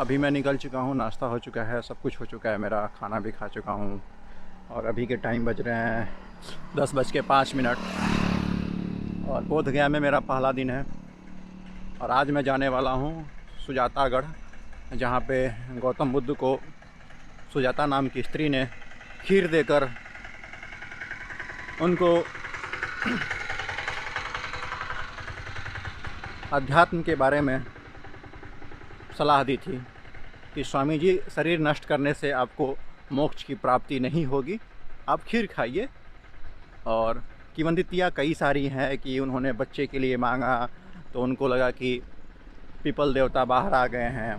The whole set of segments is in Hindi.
अभी मैं निकल चुका हूँ, नाश्ता हो चुका है, सब कुछ हो चुका है मेरा, खाना भी खा चुका हूँ। और अभी के टाइम बज रहे हैं 10:05 और बोधगया में मेरा पहला दिन है। और आज मैं जाने वाला हूँ सुजातागढ़, जहाँ पे गौतम बुद्ध को सुजाता नाम की स्त्री ने खीर देकर उनको अध्यात्म के बारे में सलाह दी थी कि स्वामी जी, शरीर नष्ट करने से आपको मोक्ष की प्राप्ति नहीं होगी, आप खीर खाइए। और किंवदंतियाँ कई सारी हैं कि उन्होंने बच्चे के लिए मांगा तो उनको लगा कि पीपल देवता बाहर आ गए हैं,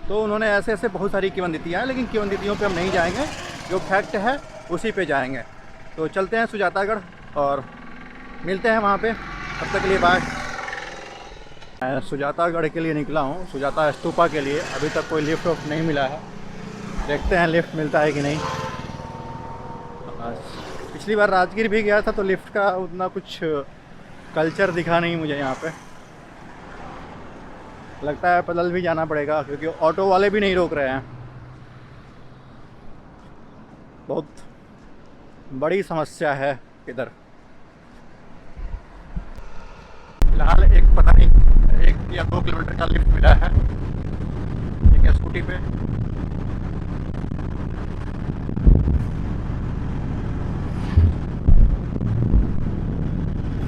तो उन्होंने ऐसे ऐसे बहुत सारी किंवदंतियाँ हैं, लेकिन किंवदंतियों पे हम नहीं जाएंगे, जो फैक्ट है उसी पे जाएंगे। तो चलते हैं सुजातागढ़ और मिलते हैं वहाँ पे। तब तक के लिए बाय। मैं सुजातागढ़ के लिए निकला हूँ, सुजाता स्तूपा के लिए। अभी तक कोई लिफ्ट वफ्ट नहीं मिला है, देखते हैं लिफ्ट मिलता है कि नहीं। पिछली बार राजगीर भी गया था तो लिफ्ट का उतना कुछ कल्चर दिखा नहीं मुझे यहाँ पे। लगता है पैदल भी जाना पड़ेगा, क्योंकि ऑटो वाले भी नहीं रोक रहे हैं। बहुत बड़ी समस्या है इधर। फिलहाल एक पता नहीं 1 या 2 किलोमीटर का लिफ्ट मिला है, ठीक है, स्कूटी पे।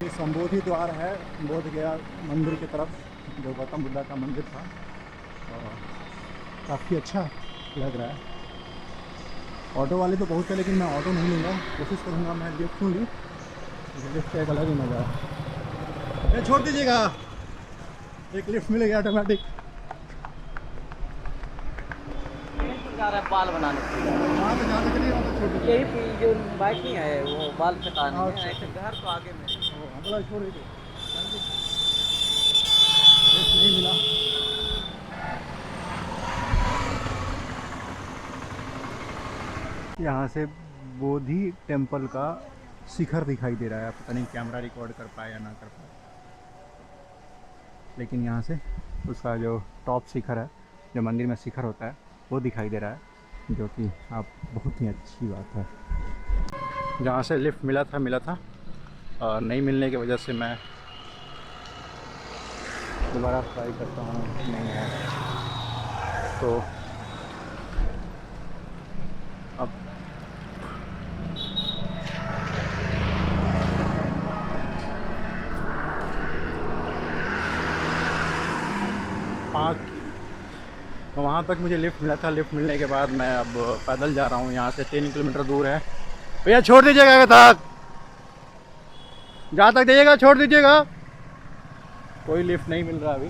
ये संबोधि द्वार है बोधगया मंदिर की तरफ, जो गौतम बुद्ध का मंदिर था, और काफ़ी अच्छा लग रहा है। ऑटो वाले तो बहुत है, लेकिन मैं ऑटो नहीं लूँगा, कोशिश करूँगा मैं लिफ्ट क्यों लूँ, लिफ्ट का एक अलग ही मज़ा है। ये छोड़ दीजिएगा, एक लिफ्ट मिलेगा ऑटोमेटिक। जा रहा है बाल बनाने के लिए, वहाँ पे जाने के लिए ऑटो छोड़ दीजिए। यही जो बाइक नहीं है वो बाल कटाने है, ऐसे घर तो आगे में छोड़ दीजिए, लिफ्ट नहीं मिला। यहाँ से बोधि टेम्पल का शिखर दिखाई दे रहा है, पता नहीं कैमरा रिकॉर्ड कर पाए या ना कर पाए, लेकिन यहाँ से उसका जो टॉप शिखर है, जो मंदिर में शिखर होता है, वो दिखाई दे रहा है, जो कि आप बहुत ही अच्छी बात है। जहाँ से लिफ्ट मिला था और नहीं मिलने की वजह से मैं दोबारा ट्राई करता हूँ, नहीं है तो अब वहाँ तक मुझे लिफ्ट मिला था। लिफ्ट मिलने के बाद मैं अब पैदल जा रहा हूँ, यहाँ से 3 किलोमीटर दूर है। भैया छोड़ दीजिएगा, तक जहाँ तक जाइएगा छोड़ दीजिएगा। कोई लिफ्ट नहीं मिल रहा अभी।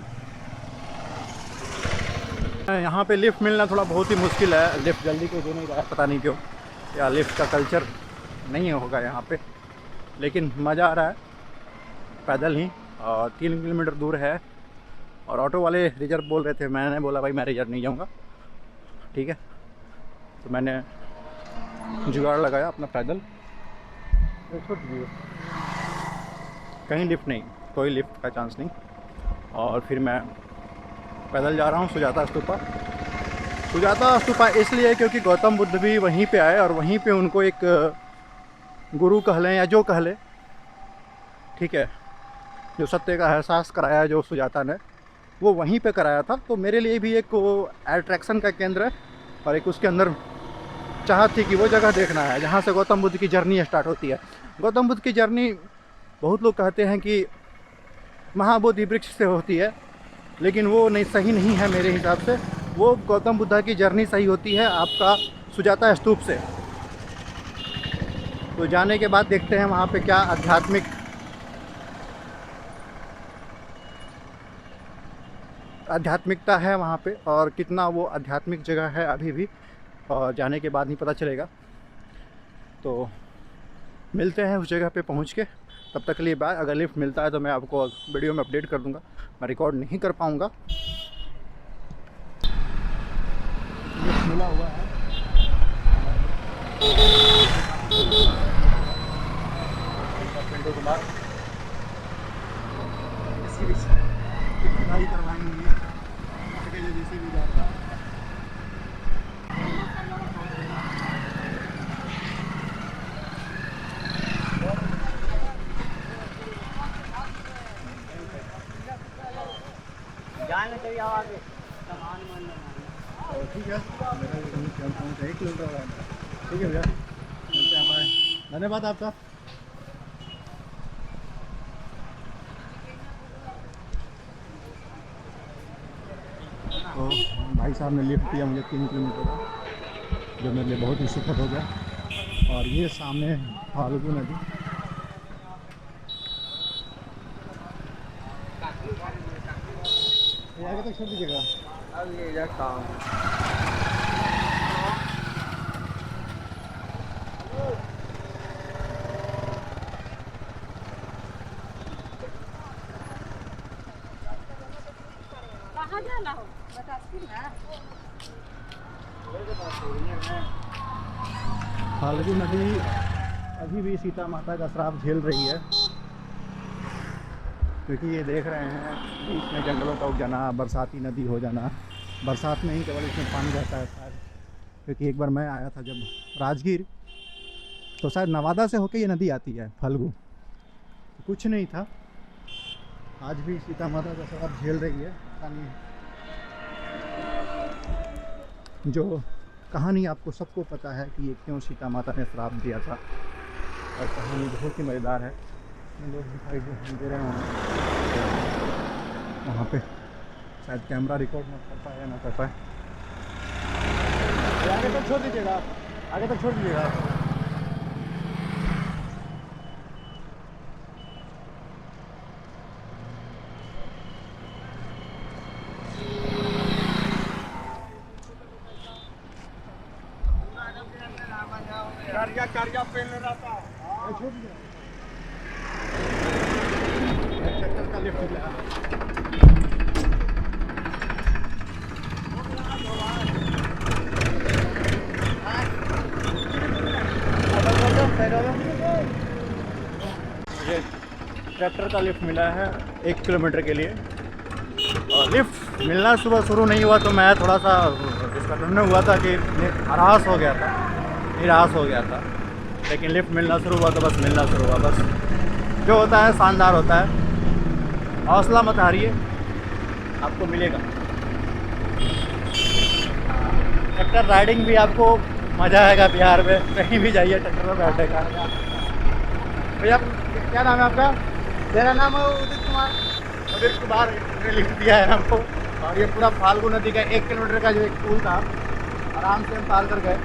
यहाँ पे लिफ्ट मिलना थोड़ा बहुत ही मुश्किल है, लिफ्ट जल्दी कोई दे नहीं रहा है, पता नहीं क्यों, या लिफ्ट का कल्चर नहीं होगा यहाँ पे। लेकिन मज़ा आ रहा है पैदल ही, और 3 किलोमीटर दूर है। और ऑटो वाले रिजर्व बोल रहे थे, मैंने बोला भाई मैं रिजर्व नहीं जाऊँगा, ठीक है। तो मैंने जुगाड़ लगाया अपना पैदल, कहीं लिफ्ट नहीं, कोई लिफ्ट का चांस नहीं। और फिर मैं पैदल जा रहा हूँ सुजाता स्तूपा। सुजाता स्तूपा इसलिए क्योंकि गौतम बुद्ध भी वहीं पे आए, और वहीं पे उनको एक गुरु कह लें या जो कह लें, ठीक है, जो सत्य का एहसास कराया जो सुजाता ने, वो वहीं पे कराया था। तो मेरे लिए भी एक अट्रैक्शन का केंद्र है, और एक उसके अंदर चाहत थी कि वो जगह देखना है जहाँ से गौतम बुद्ध की जर्नी स्टार्ट होती है। गौतम बुद्ध की जर्नी बहुत लोग कहते हैं कि महाबोधि वृक्ष से होती है, लेकिन वो नहीं, सही नहीं है मेरे हिसाब से। वो गौतम बुद्ध की जर्नी सही होती है आपका सुजाता स्तूप से। तो जाने के बाद देखते हैं वहाँ पे क्या आध्यात्मिकता है वहाँ पे, और कितना वो आध्यात्मिक जगह है अभी भी, और जाने के बाद ही पता चलेगा। तो मिलते हैं उस जगह पे पहुँच के। तब तक के लिए बाय। अगर लिफ्ट मिलता है तो मैं आपको वीडियो में अपडेट कर दूंगा, मैं रिकॉर्ड नहीं कर पाऊँगा। लिफ्ट मिला हुआ है, पिंटू कुमार इसकी भी करवाएंगे, जैसे भी जाता है। ठीक है, मेरा भी कहीं चलता हूँ, 1 किलोमीटर रहा है। ठीक है भैया, मिलते हैं, बाय, धन्यवाद आपका। तो भाई साहब ने लिफ्ट दिया मुझे 3 किलोमीटर का, जो मेरे लिए बहुत ही सुखद हो गया। और ये सामने फाल्गु नदी, ये आगे तक छोड़ दीजिएगा। अब ये इधर काम कहाँ जाना हो बता ना। फाल्गु नदी अभी भी सीता माता का श्राप झेल रही है, क्योंकि ये देख रहे हैं बीच में जंगलों का उग जाना, बरसाती नदी हो जाना। बरसात में ही केवल इसमें पानी रहता है शायद, क्योंकि एक बार मैं आया था जब राजगीर, तो शायद नवादा से होके ये नदी आती है फाल्गु, कुछ नहीं था। आज भी सीता माता का श्राप झेल रही है। कहानी जो कहानी आपको सबको पता है कि ये क्यों सीता माता ने श्राप दिया था, और कहानी बहुत ही मज़ेदार है। लोग दिखाई दे रहे हैं वहाँ पे, शायद कैमरा रिकॉर्ड ना कर पाए या ना कर पाए। आगे तक छोड़ दीजिएगा, आगे तक छोड़ दीजिएगा। छोड़ दीजिए। ट्रैक्टर का लिफ्ट मिला। मुझे ट्रैक्टर का लिफ्ट मिला है 1 किलोमीटर के लिए, और लिफ्ट मिलना सुबह शुरू नहीं हुआ तो मैं थोड़ा सा इसका ढूंढने हुआ था कि निराश हो गया था। लेकिन लिफ्ट मिलना शुरू हुआ तो बस मिलना शुरू हुआ। बस जो होता है शानदार होता है, हौसला मत हारिए, आपको मिलेगा। ट्रैक्टर राइडिंग भी आपको मज़ा आएगा बिहार में, कहीं भी जाइए ट्रैक्टर में बैठने का। भैया क्या नाम है आपका? मेरा नाम है उदित कुमार। उदित कुमार ने लिख दिया है हमको। और ये पूरा फाल्गु नदी का 1 किलोमीटर का जो एक पुल था, आराम से हम पार कर गए।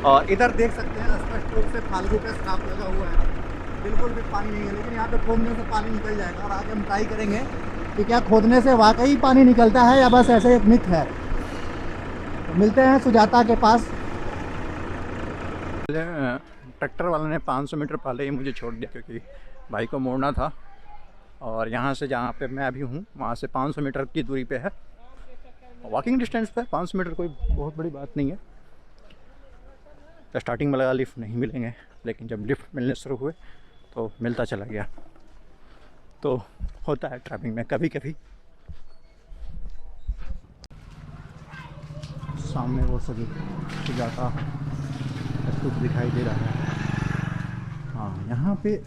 और इधर देख सकते हैं स्पष्ट रूप से फाल्गु पे श्राप लगा हुआ है, बिल्कुल भी पानी नहीं है। लेकिन यहाँ पे खोदने से पानी निकल जाएगा, और आगे हम ट्राई करेंगे कि क्या खोदने से वाकई पानी निकलता है या बस ऐसे एक मिथ है। तो मिलते हैं सुजाता के पास। ट्रैक्टर वाले ने 500 मीटर पहले ही मुझे छोड़ दिया, क्योंकि भाई को मोड़ना था। और यहाँ से जहाँ पे मैं अभी हूँ वहाँ से 500 मीटर की दूरी पे है, वॉकिंग डिस्टेंस पे 500 मीटर कोई बहुत बड़ी बात नहीं है। तो स्टार्टिंग में लगा लिफ्ट नहीं मिलेंगे, लेकिन जब लिफ्ट मिलने शुरू हुए तो मिलता चला गया। तो होता है ट्रैवलिंग में कभी कभी। सामने वो सभी सुजाता स्तूप दिखाई दे रहा है। हाँ, यहाँ पे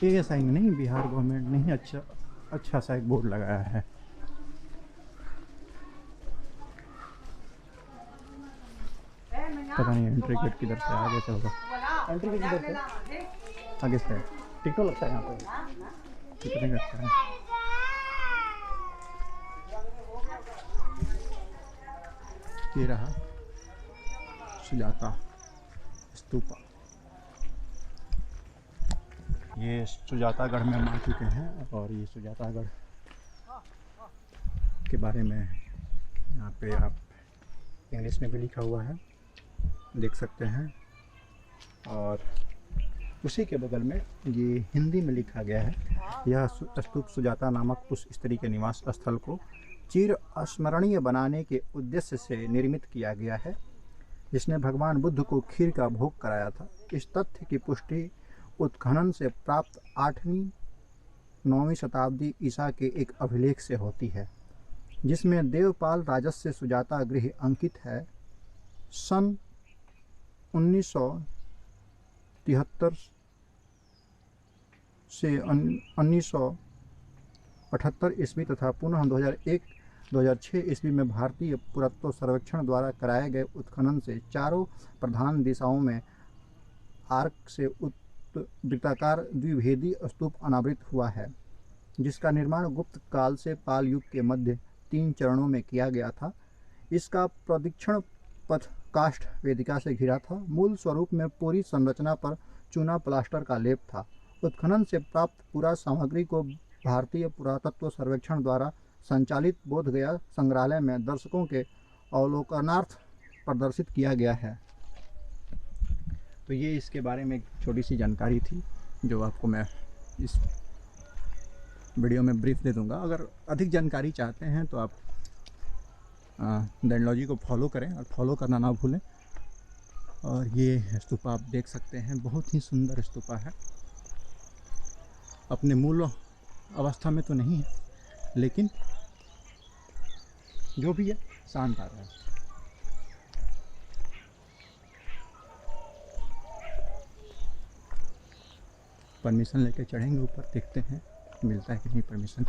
ये साइन नहीं, बिहार गवर्नमेंट ने ही अच्छा सा एक बोर्ड लगाया है। पता नहीं एंट्री गेट किधर से आगे से होगा। एंट्री गेट किधर से? आगे से। टिकट लगता है यहाँ पे, कितने का लगता है? ये रहा सुजाता स्तूपा। ये सुजातागढ़ में हम आ चुके हैं, और ये सुजातागढ़ के बारे में यहाँ पे आप इंग्लिश में भी लिखा हुआ है, देख सकते हैं। और उसी के बगल में ये हिंदी में लिखा गया है, यह स्तूप सुजाता नामक उस स्त्री के निवास स्थल को चिर स्मरणीय बनाने के उद्देश्य से निर्मित किया गया है, जिसने भगवान बुद्ध को खीर का भोग कराया था। इस तथ्य की पुष्टि उत्खनन से प्राप्त 8वीं-9वीं शताब्दी ईसा के एक अभिलेख से होती है, जिसमें देवपाल राजस्य सुजाता गृह अंकित है। सन 1973 से 1985 1978 ईस्वी तथा पुनः 2001-2006 ईस्वी में भारतीय पुरातत्व सर्वेक्षण द्वारा कराए गए उत्खनन से चारों प्रधान दिशाओं में आर्क से वृत्ताकार द्विभेदी स्तूप अनावृत हुआ है, जिसका निर्माण गुप्त काल से पाल युग के मध्य 3 चरणों में किया गया था। इसका प्रदक्षिण पथ काष्ठ वेदिका से घिरा था। मूल स्वरूप में पूरी संरचना पर चूना प्लास्टर का लेप था। उत्खनन से प्राप्त पूरा सामग्री को भारतीय पुरातत्व सर्वेक्षण द्वारा संचालित बोधगया संग्रहालय में दर्शकों के अवलोकनार्थ प्रदर्शित किया गया है। तो ये इसके बारे में एक छोटी सी जानकारी थी जो आपको मैं इस वीडियो में ब्रीफ दे दूंगा। अगर अधिक जानकारी चाहते हैं तो आप दैनोलॉजी को फॉलो करें और फॉलो करना ना भूलें। और ये स्तूपा आप देख सकते हैं, बहुत ही सुंदर स्तूपा है। अपने मूल अवस्था में तो नहीं है, लेकिन जो भी है शांत आ रहा है। परमिशन लेके चढ़ेंगे ऊपर, देखते हैं मिलता है कि नहीं परमिशन।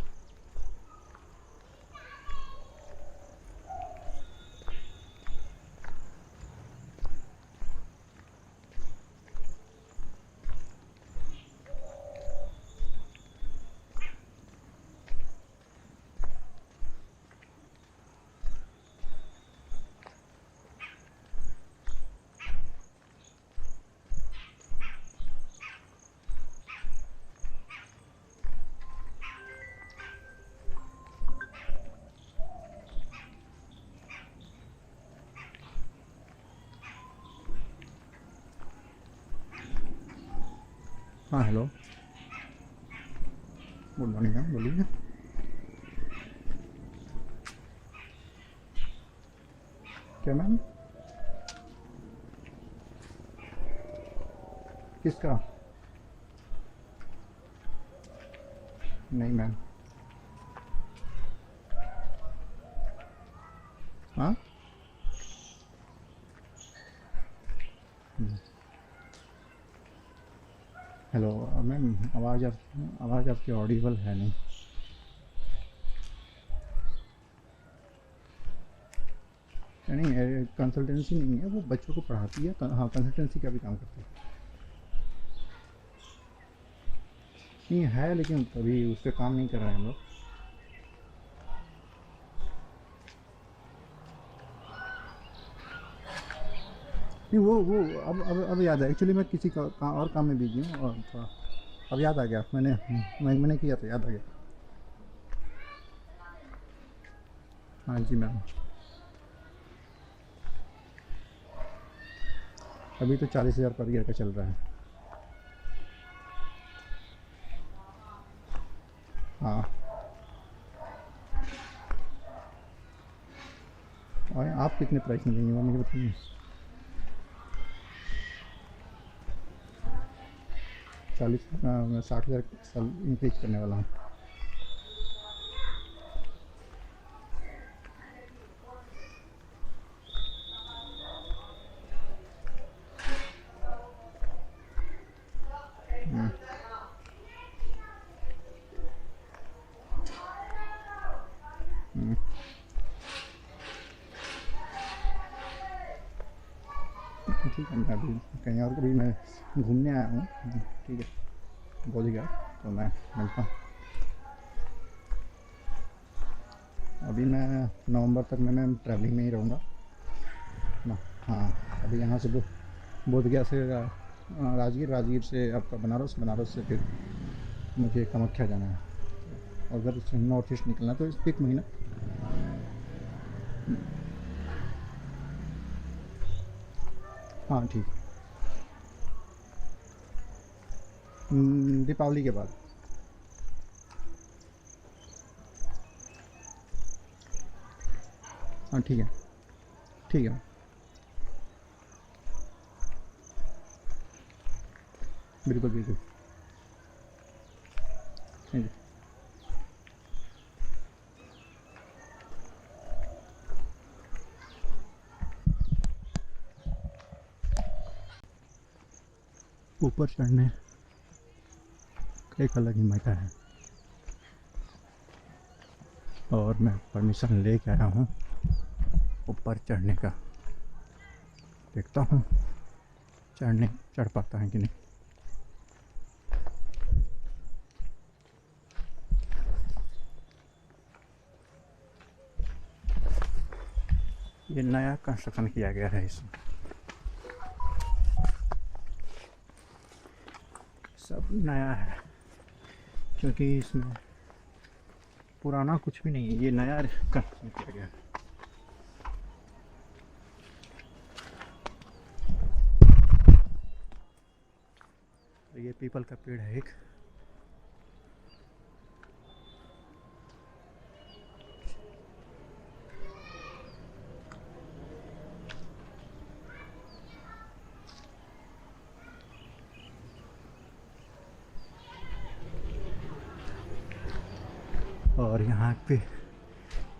हाँ हेलो, गुड मॉर्निंग मैम, बोलिए। क्या मैम? किसका? नहीं मैम। हाँ हेलो मैम, आवाज़ आपकी ऑडिबल है नहीं। नहीं, कंसल्टेंसी नहीं है, वो बच्चों को पढ़ाती है। हाँ, कंसल्टेंसी का भी काम करती है। नहीं है, लेकिन अभी उस पर काम नहीं कर रहे हैं हम लोग। नहीं वो अब याद है। एक्चुअली मैं किसी और काम में बिजी हूँ, और थोड़ा अब याद आ गया। मैंने किया था, याद आ गया। हाँ जी मैम, अभी तो 40,000 पर ईयर का चल रहा है। हाँ, और आप कितने प्राइस में देंगे वो मुझे बताइए। 60,000 साल इंक्रीज करने वाला हूँ। ठीक है, मैं अभी कहीं और भी मैं घूमने आया हूँ। ठीक है, बोलिएगा तो मैं मिलता हूँ। अभी मैं नवंबर तक मैं ट्रैवलिंग में ही रहूँगा ना। हाँ, अभी यहाँ से बोधगया से राजगीर से आपका बनारस से फिर मुझे कामाख्या जाना है। और उधर से नॉर्थ ईस्ट निकलना, तो इस एक महीना। हाँ ठीक, दीपावली के बाद। हाँ ठीक है, ठीक है, बिल्कुल बिल्कुल। Thank you. ऊपर चढ़ने का एक अलग ही मजा है। और मैं परमिशन लेके आया हूँ ऊपर चढ़ने का। देखता हूँ चढ़ पाता है कि नहीं। ये नया कंस्ट्रक्शन किया गया है इसमें, सब नया है क्योंकि इसमें पुराना कुछ भी नहीं है, ये नया कंस्ट्रक्शन किया गया है। तो ये पीपल का पेड़ है एक, और यहाँ पे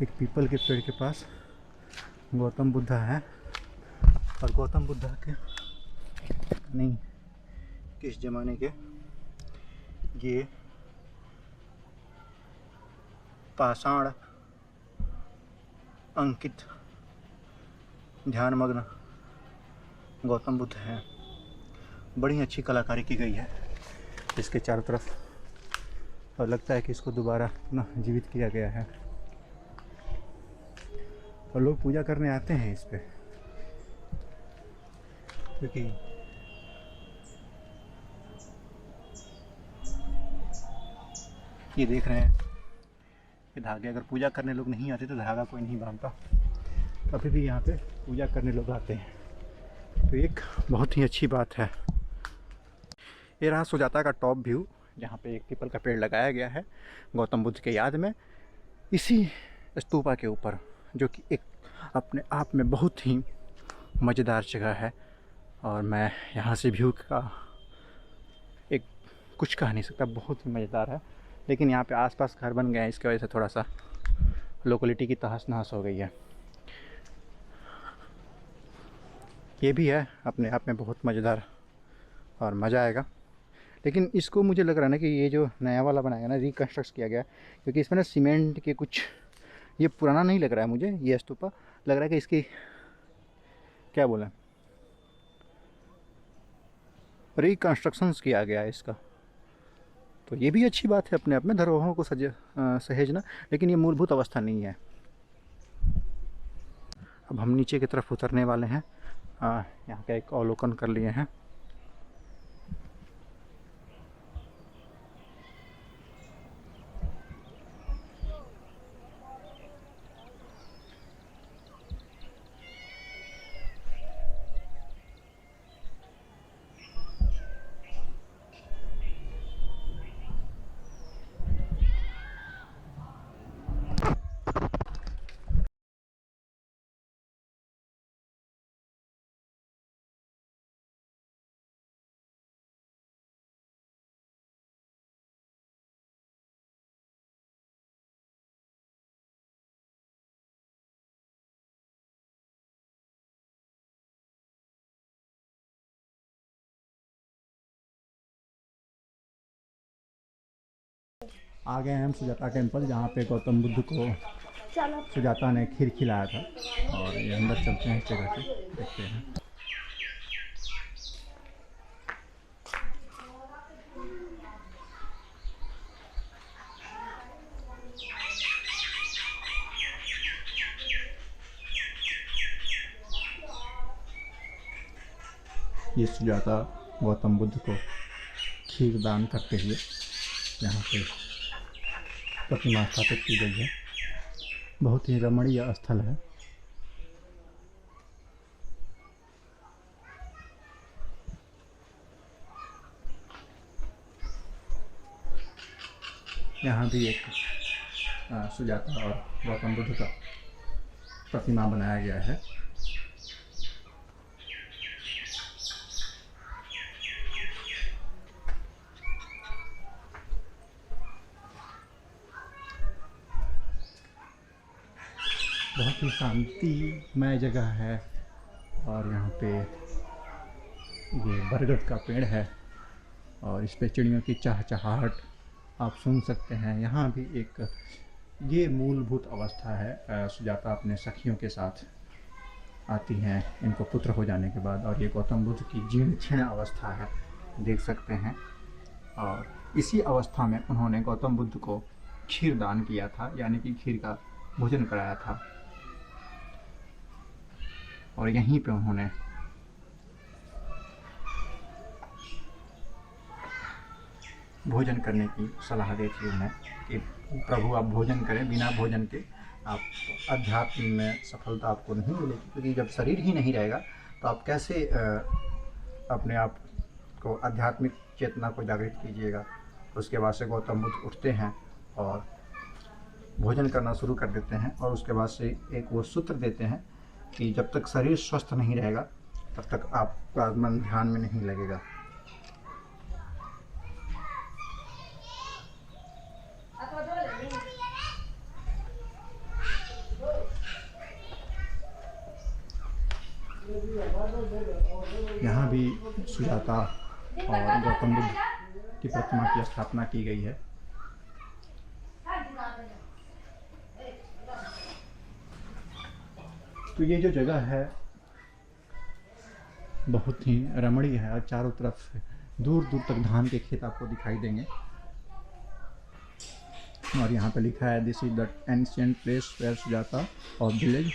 एक पीपल के पेड़ के पास गौतम बुद्धा है। और गौतम बुद्धा के नहीं किस ज़माने के, ये पाषाण अंकित ध्यानमग्न गौतम बुद्ध हैं। बड़ी अच्छी कलाकारी की गई है इसके चारों तरफ, और लगता है कि इसको दोबारा पुनः जीवित किया गया है और लोग पूजा करने आते हैं इस पे, क्योंकि ये देख रहे हैं कि धागे, अगर पूजा करने लोग नहीं आते तो धागा कोई नहीं बांधता, अभी भी यहाँ पे पूजा करने लोग आते हैं। तो एक बहुत ही अच्छी बात है। ये रहा सुजाता का टॉप व्यू, जहाँ पे एक पीपल का पेड़ लगाया गया है गौतम बुद्ध के याद में, इसी स्तूपा के ऊपर, जो कि एक अपने आप में बहुत ही मज़ेदार जगह है। और मैं यहाँ से व्यू का एक कुछ कह नहीं सकता, बहुत ही मज़ेदार है। लेकिन यहाँ पे आसपास घर बन गए हैं, इसकी वजह से थोड़ा सा लोकेलिटी की तहस नहस हो गई है। ये भी है अपने आप में बहुत मज़ेदार और मज़ा आएगा। लेकिन इसको मुझे लग रहा है ना कि ये जो नया वाला बनाया ना, रिकन्स्ट्रक्ट किया गया, क्योंकि इसमें ना सीमेंट के कुछ, ये पुराना नहीं लग रहा है मुझे, ये स्तूपा लग रहा है कि इसकी क्या बोलें, रिकन्स्ट्रक्शंस किया गया है इसका। तो ये भी अच्छी बात है अपने आप में, धरोहरों को सहेजना, लेकिन ये मूलभूत अवस्था नहीं है। अब हम नीचे की तरफ उतरने वाले हैं। यहाँ का एक अवलोकन कर लिए हैं। आ गए हैं हम सुजाता टेम्पल, जहाँ पे गौतम बुद्ध को सुजाता ने खीर खिलाया था। और ये अंदर चलते हैं, जगह पे देखते हैं। ये सुजाता गौतम बुद्ध को खीर दान करते हुए यहाँ पे प्रतिमा स्थापित की गई है। बहुत ही रमणीय स्थल है। यहाँ भी एक सुजाता और गौतम बुद्ध का प्रतिमा बनाया गया है। बहुत ही शांतिमय जगह है। और यहाँ पे ये बरगद का पेड़ है और इस पे चिड़ियों की चहचहाहट आप सुन सकते हैं। यहाँ भी एक ये मूलभूत अवस्था है। सुजाता अपने सखियों के साथ आती हैं इनको पुत्र हो जाने के बाद, और ये गौतम बुद्ध की जीर्ण क्षीण अवस्था है, देख सकते हैं। और इसी अवस्था में उन्होंने गौतम बुद्ध को खीर दान किया था, यानी कि खीर का भोजन कराया था, और यहीं पे उन्होंने भोजन करने की सलाह दी थी उन्हें कि प्रभु आप भोजन करें, बिना भोजन के आप अध्यात्म में सफलता आपको नहीं मिलेगी, क्योंकि जब शरीर ही नहीं रहेगा तो आप कैसे अपने आप को आध्यात्मिक चेतना को जागृत कीजिएगा। उसके बाद से गौतम बुद्ध उठते हैं और भोजन करना शुरू कर देते हैं, और उसके बाद से एक वो सूत्र देते हैं कि जब तक शरीर स्वस्थ नहीं रहेगा तब तक आपका मन ध्यान में नहीं लगेगा। यहाँ भी सुजाता और गौतम बुद्ध की प्रतिमा की स्थापना की गई है। तो ये जो जगह है बहुत ही रमणीय है, और चारों तरफ दूर दूर तक धान के खेत आपको दिखाई देंगे। और यहाँ पे लिखा है this is the ancient place where Sujata और village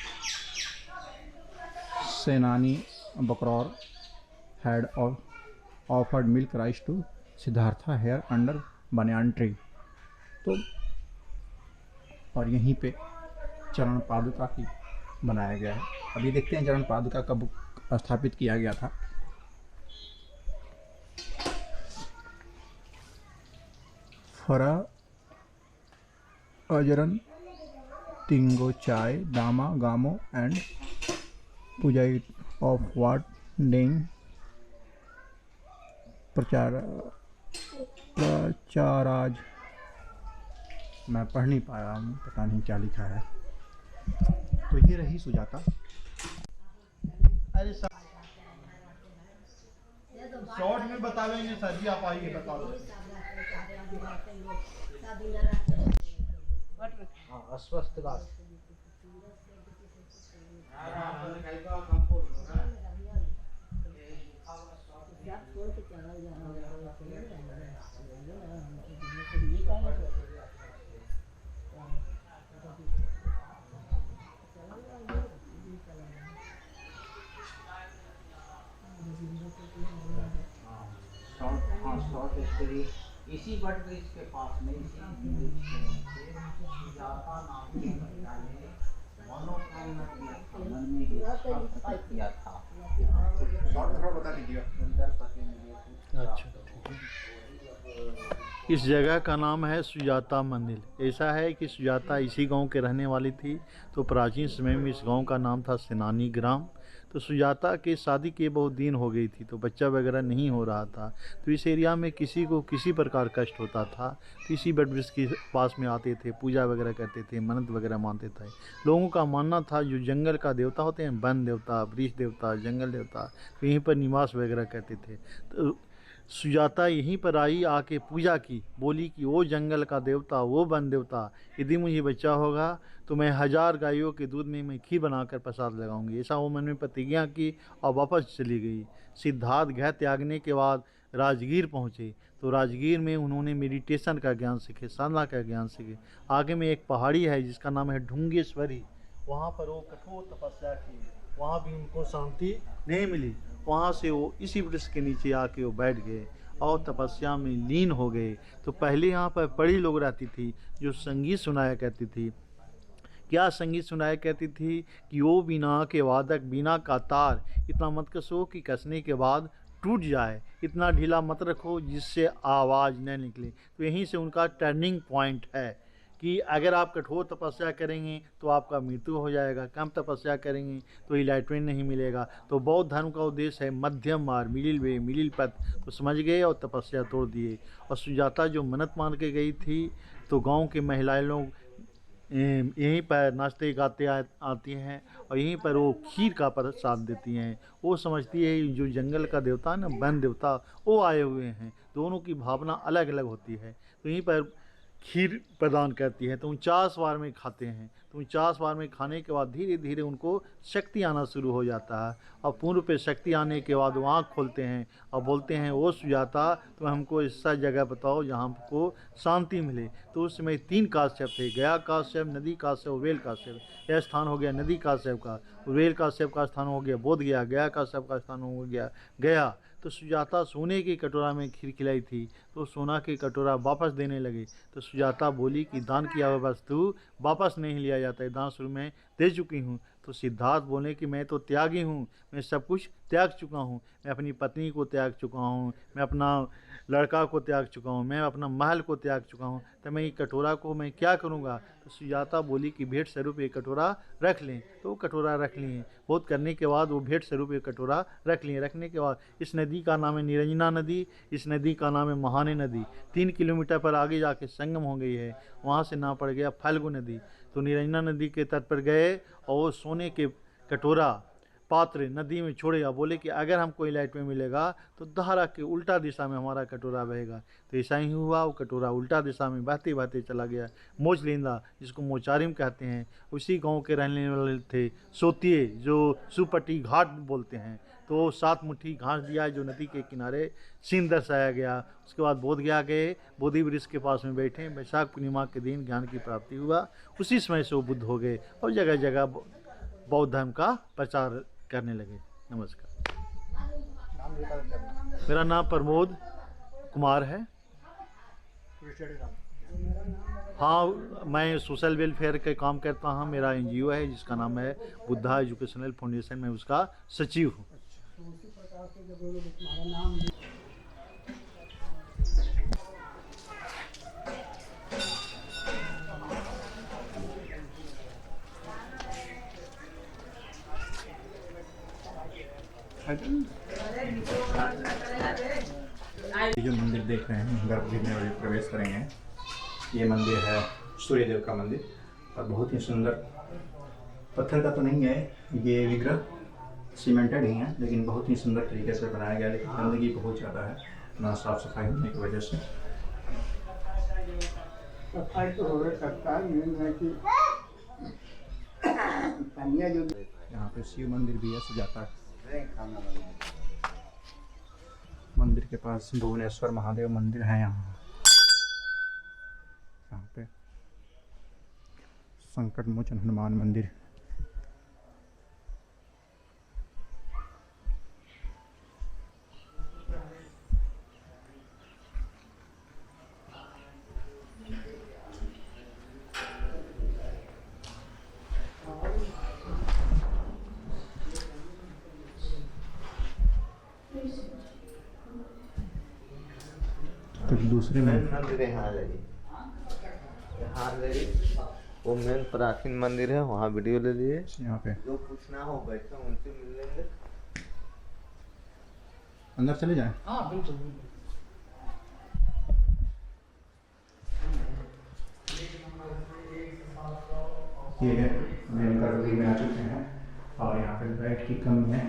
Senani Bakraur had offered milk rice to Siddhartha here under banyan tree. तो और यहीं पे चरण पादुका की बनाया गया है। अभी देखते हैं चरण पादुका कब स्थापित किया गया था। फरा अजरन तिंगो चाय दामा गामो एंड पुजाइट ऑफ वाट डेंग प्रचाराज। मैं पढ़ नहीं पाया हूँ, पता नहीं क्या लिखा है। तो ये रही सुजाता। अरे शॉर्ट में बतावेंगे सर जी, आप आइए बता दो। हाँ अस्वस्थ बात शॉर्ट स्टोरी इसी बट ब्रिज के पास में इसी ब्रिज के नीचे सुजाता नाम की महिला ने मनोकामना किया था, मन में इच्छा प्रकट किया था। शॉर्ट थोड़ा बता दीजिएगा। सुंदर पति मिले थे। इस जगह का नाम है सुजाता मंदिर। ऐसा है कि सुजाता इसी गांव के रहने वाली थी, तो प्राचीन समय में इस गांव का नाम था सेनानी ग्राम। तो सुजाता के शादी के बहुत दिन हो गई थी, तो बच्चा वगैरह नहीं हो रहा था। तो इस एरिया में किसी को किसी प्रकार कष्ट होता था, तो इसी बट वृक्ष के पास में आते थे, पूजा वगैरह करते थे, मन्नत वगैरह मानते थे। लोगों का मानना था जो जंगल का देवता होते हैं, वन देवता, वृक्ष देवता, जंगल देवता, तो यहीं पर निवास वगैरह करते थे। तो सुजाता यहीं पर आई, आके पूजा की, बोली कि वो जंगल का देवता, वो वन देवता, यदि मुझे बच्चा होगा तो मैं 1000 गायों के दूध में मैं खीर बनाकर प्रसाद लगाऊंगी। ऐसा वो मन में प्रतिज्ञा की और वापस चली गई। सिद्धार्थ घर त्यागने के बाद राजगीर पहुँचे, तो राजगीर में उन्होंने मेडिटेशन का ज्ञान सीखे, साधना का ज्ञान सीखे। आगे में एक पहाड़ी है जिसका नाम है ढूंगेश्वरी, वहाँ पर वो कठोर तपस्या की, वहाँ भी उनको शांति नहीं मिली। वहाँ से वो इसी वृक्ष के नीचे आके वो बैठ गए और तपस्या में लीन हो गए। तो पहले यहाँ पर बड़ी लोग रहती थी जो संगीत सुनाया करती थी। क्या संगीत सुनाया करती थी कि वो बीना के वादक, बीना का तार इतना मत कसो कि कसने के बाद टूट जाए, इतना ढीला मत रखो जिससे आवाज़ न निकले। तो यहीं से उनका टर्निंग पॉइंट है कि अगर आप कठोर तपस्या करेंगे तो आपका मृत्यु हो जाएगा, कम तपस्या करेंगे तो इलाइटमेंट नहीं मिलेगा। तो बौद्ध धर्म का उद्देश्य है मध्यम मार्ग, मिडिल वे, मिडिल पथ। तो समझ गए और तपस्या तोड़ दिए। और सुजाता जो मन्नत मान के गई थी, तो गांव के महिलाएं लोग यहीं पर नाचते गाते आती हैं और यहीं पर वो खीर का प्रसाद देती हैं। वो समझती है जो जंगल का देवता ना, वन देवता, वो आए हुए हैं। दोनों की भावना अलग अलग होती है। तो यहीं पर खीर प्रदान करती है। तो 49 बार में खाते हैं। तो 49 बार में खाने के बाद धीरे धीरे उनको शक्ति आना शुरू हो जाता है, और पूर्ण पे शक्ति आने के बाद वो आँख खोलते हैं और बोलते हैं, ओ सुजाता, तो हमको ऐसा जगह बताओ जहाँ हमको शांति मिले। तो उस समय 3 काश्यप थे, गया काश्यप, नदी काश्यप, उर्वेल काश्यप। यह स्थान हो गया नदी काश्यप का, उर्वेल काश्यप का स्थान हो गया बोध गया, गया काश्यप का स्थान हो गया गया। तो सुजाता सोने की कटोरा में खीर खिलाई थी, तो सोना की कटोरा वापस देने लगे। तो सुजाता बोली कि दान किया हुआ वस्तु वापस नहीं लिया जाता है, दान शुरू में दे चुकी हूँ। तो सिद्धार्थ बोले कि मैं तो त्यागी हूँ, मैं सब कुछ त्याग चुका हूँ, मैं अपनी पत्नी को त्याग चुका हूँ, मैं अपना लड़का को त्याग चुका हूँ, मैं अपना महल को त्याग चुका हूँ, तो मैं ये कटोरा को मैं क्या करूँगा। तो सुजाता बोली कि भेंट स्वरूप ये कटोरा रख लें। तो वो कटोरा रख लिए। बहुत करने के बाद वो भेंट स्वरूप ये कटोरा रख लिए। रखने के बाद इस नदी का नाम है निरंजना नदी, इस नदी का नाम है महाने नदी। 3 किलोमीटर पर आगे जाके संगम हो गई है, वहाँ से नाम पड़ गया फाल्गु नदी। तो निरंजना नदी के तट पर गए और वो सोने के कटोरा पात्र नदी में छोड़ेगा। बोले कि अगर हमको इलाइट में मिलेगा तो धारा के उल्टा दिशा में हमारा कटोरा बहेगा। तो ऐसा ही हुआ, वो कटोरा उल्टा दिशा में बहते बहते चला गया। मोचलिंदा, जिसको मोचारिम कहते हैं, उसी गांव के रहने वाले थे सोतिए, जो सुपट्टी घाट बोलते हैं। तो 7 मुट्ठी घास दिया जो नदी के किनारे सीन दर्शाया गया। उसके बाद बोध गया गए, बोधि वृक्ष के पास में बैठे। वैशाख पूर्णिमा के दिन ज्ञान की प्राप्ति हुआ। उसी समय से वो बुद्ध हो गए और जगह जगह बौद्ध धर्म का प्रचार करने लगे। नमस्कार। मेरा नाम प्रमोद कुमार है। हाँ, मैं सोशल वेलफेयर के काम करता हूँ। मेरा एनजीओ है जिसका नाम है बुद्धा एजुकेशनल फाउंडेशन, मैं उसका सचिव हूँ। ये जो मंदिर देख रहे हैं, गर्भगृह में अभी प्रवेश करेंगे। ये मंदिर है सूर्यदेव का मंदिर, और बहुत ही सुंदर, पत्थर का तो नहीं है ये विग्रह, सीमेंटेड ही है, लेकिन बहुत ही सुंदर तरीके से बनाया गया। लेकिन गंदगी बहुत ज़्यादा है, ना साफ सफाई होने की वजह से। सफाई तो हो सकता है कि यहाँ पे शिव मंदिर भी है सुजाता। मंदिर के पास भुवनेश्वर महादेव मंदिर है। यहाँ पे संकट मोचन हनुमान मंदिर। तो दूसरे में मंदिर यहाँ ले वो मेन प्राचीन मंदिर है, वहाँ वीडियो ले लिए। यहाँ पे जो पूछना हो बैठे उनसे मिल लेंगे। अंदर चले जाएं। हाँ बिल्कुल। ये है, मेन गर्भगृह में आ चुके हैं और यहाँ पे लाइट की कमी है,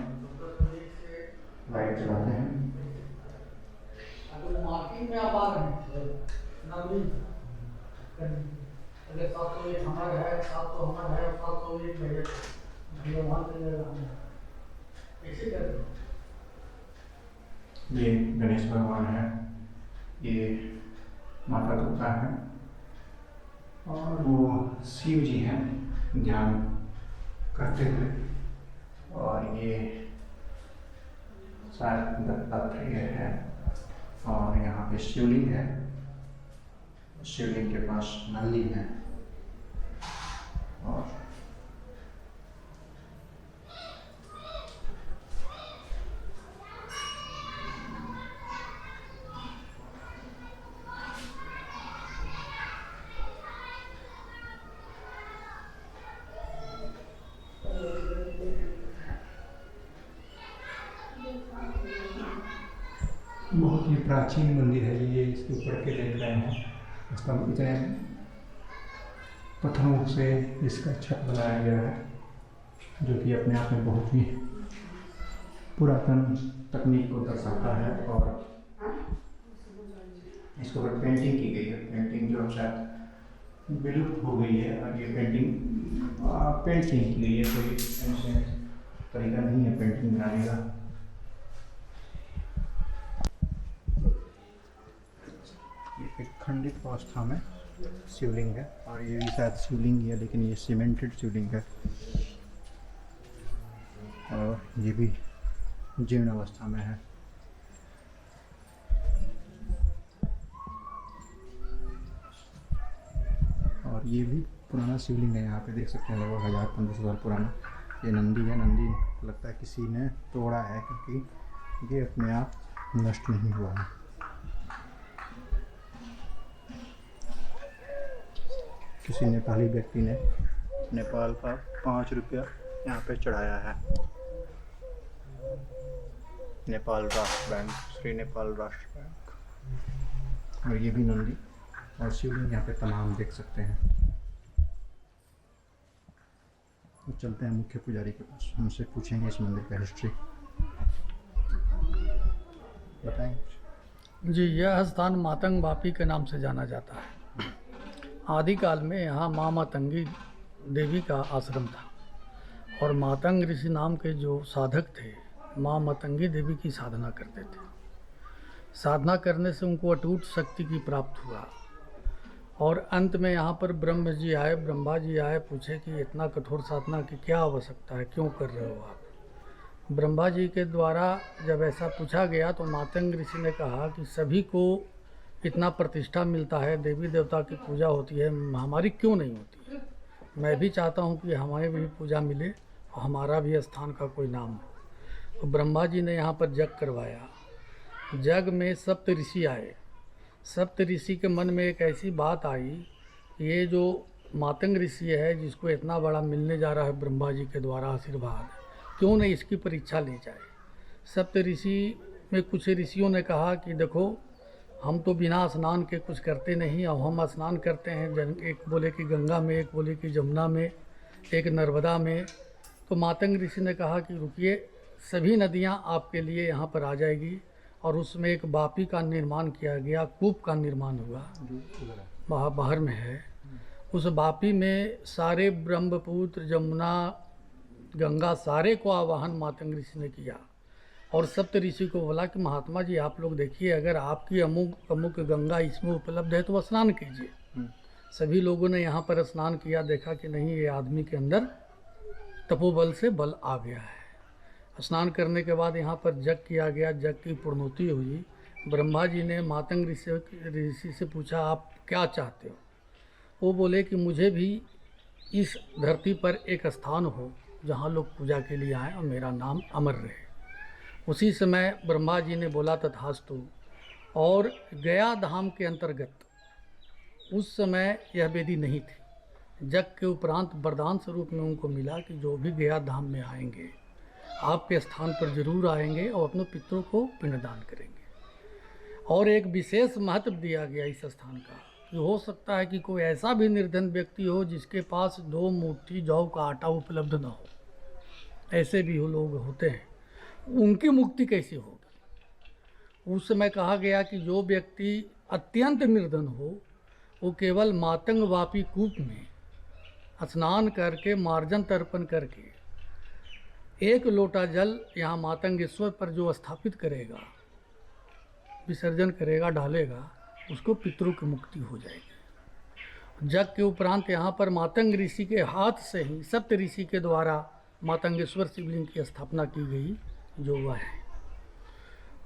लाइट चलाते हैं। मार्किंग में आप आ रहे हैं नवरी, अरे 701 हमारा है, 700 हमारा है, 701 है, वहाँ चले जाना कैसे करते हैं। ये गणेश भगवान है, ये माता दुर्गा है, और वो शिव जी हैं ध्यान करते हुए, और ये शायद दत्तात्रेय है, और यहाँ पे शिवलिंग है, शिवलिंग के पास नंदी है, और बहुत ही प्राचीन मंदिर है ये। इसके ऊपर के देख रहे हैं, इसका इतने पत्थरों से इसका छत बनाया गया है, जो कि अपने आप में बहुत ही पुरातन तकनीक को दर्शाता है। और इसके ऊपर पेंटिंग की गई है, पेंटिंग जो शायद विलुप्त हो गई है। और ये पेंटिंग पेंट नहीं की गई है, कोई एंशिएंट तरीका नहीं है पेंटिंग बनाने का। ये एक खंडित अवस्था में शिवलिंग है, और ये भी शायद शिवलिंग ही है, लेकिन ये सीमेंटेड शिवलिंग है, और ये भी जीर्ण अवस्था में है। और ये भी पुराना शिवलिंग है, यहाँ पे देख सकते हैं लगभग 1000-1500 साल पुराना। ये नंदी है, नंदी लगता है किसी ने तोड़ा है, क्योंकि ये अपने आप नष्ट नहीं हुआ है। किसी नेपाली व्यक्ति ने नेपाल का 5 रुपया यहाँ पे चढ़ाया है। नेपाल राष्ट्र बैंक, श्री नेपाल राष्ट्र बैंक। और ये भी नंदी और शिवलिंग यहाँ पे तमाम देख सकते हैं। तो चलते हैं मुख्य पुजारी के पास, हमसे पूछेंगे इस मंदिर का हिस्ट्री। बताएं। जी, यह स्थान मातंग वापी के नाम से जाना जाता है। आदिकाल में यहाँ माँ मातंगी देवी का आश्रम था, और मातंग ऋषि नाम के जो साधक थे माँ मातंगी देवी की साधना करते थे। साधना करने से उनको अटूट शक्ति की प्राप्त हुआ, और अंत में यहाँ पर ब्रह्मा जी आए, पूछे कि इतना कठोर साधना की क्या आवश्यकता है, क्यों कर रहे हो आप। ब्रह्मा जी के द्वारा जब ऐसा पूछा गया तो मातंग ऋषि ने कहा कि सभी को इतना प्रतिष्ठा मिलता है, देवी देवता की पूजा होती है, हमारी क्यों नहीं होती है। मैं भी चाहता हूँ कि हमारे भी पूजा मिले और हमारा भी स्थान का कोई नाम हो। तो ब्रह्मा जी ने यहाँ पर यज्ञ करवाया। यज्ञ में सप्त ऋषि आए। सप्त ऋषि के मन में एक ऐसी बात आई कि ये जो मातंग ऋषि है, जिसको इतना बड़ा मिलने जा रहा है ब्रह्मा जी के द्वारा आशीर्वाद, क्यों नहीं इसकी परीक्षा ली जाए। सप्त ऋषि में कुछ ऋषियों ने कहा कि देखो, हम तो बिना स्नान के कुछ करते नहीं, और हम स्नान करते हैं, एक बोले कि गंगा में, एक बोले कि जमुना में, एक नर्मदा में। तो मातंग ऋषि ने कहा कि रुकिए, सभी नदियां आपके लिए यहाँ पर आ जाएगी। और उसमें एक वापी का निर्माण किया गया, कूप का निर्माण हुआ, बाहर में है। उस वापी में सारे ब्रह्मपुत्र, जमुना, गंगा, सारे को आवाहन मातंग ऋषि ने किया। और सप्त ऋषि को बोला कि महात्मा जी, आप लोग देखिए, अगर आपकी अमुक अमुक गंगा इसमें उपलब्ध है तो स्नान कीजिए। सभी लोगों ने यहाँ पर स्नान किया, देखा कि नहीं, ये आदमी के अंदर तपोबल से बल आ गया है। स्नान करने के बाद यहाँ पर यज्ञ किया गया, यज्ञ की पूर्णोति हुई। ब्रह्मा जी ने मातंग ऋषि से पूछा, आप क्या चाहते हो। वो बोले कि मुझे भी इस धरती पर एक स्थान हो जहाँ लोग पूजा के लिए आएँ और मेरा नाम अमर रहे। उसी समय ब्रह्मा जी ने बोला तथास्तु। और गया धाम के अंतर्गत उस समय यह वेदी नहीं थी। यज्ञ के उपरांत वरदान स्वरूप में उनको मिला कि जो भी गया धाम में आएंगे, आपके स्थान पर जरूर आएंगे और अपने पितरों को पिंडदान करेंगे। और एक विशेष महत्व दिया गया इस स्थान का कि हो सकता है कि कोई ऐसा भी निर्धन व्यक्ति हो जिसके पास 2 मुट्ठी जौ का आटा उपलब्ध न हो। ऐसे भी लोग होते हैं, उनकी मुक्ति कैसे होगी। उस समय कहा गया कि जो व्यक्ति अत्यंत निर्धन हो, वो केवल मातंग वापी कूप में स्नान करके, मार्जन तर्पण करके, 1 लोटा जल यहाँ मातंगेश्वर पर जो स्थापित करेगा, विसर्जन करेगा, डालेगा, उसको पितरों की मुक्ति हो जाएगी। यज्ञ के उपरांत यहाँ पर मातंग ऋषि के हाथ से ही सप्त ऋषि के द्वारा मातंगेश्वर शिवलिंग की स्थापना की गई, जो वह है।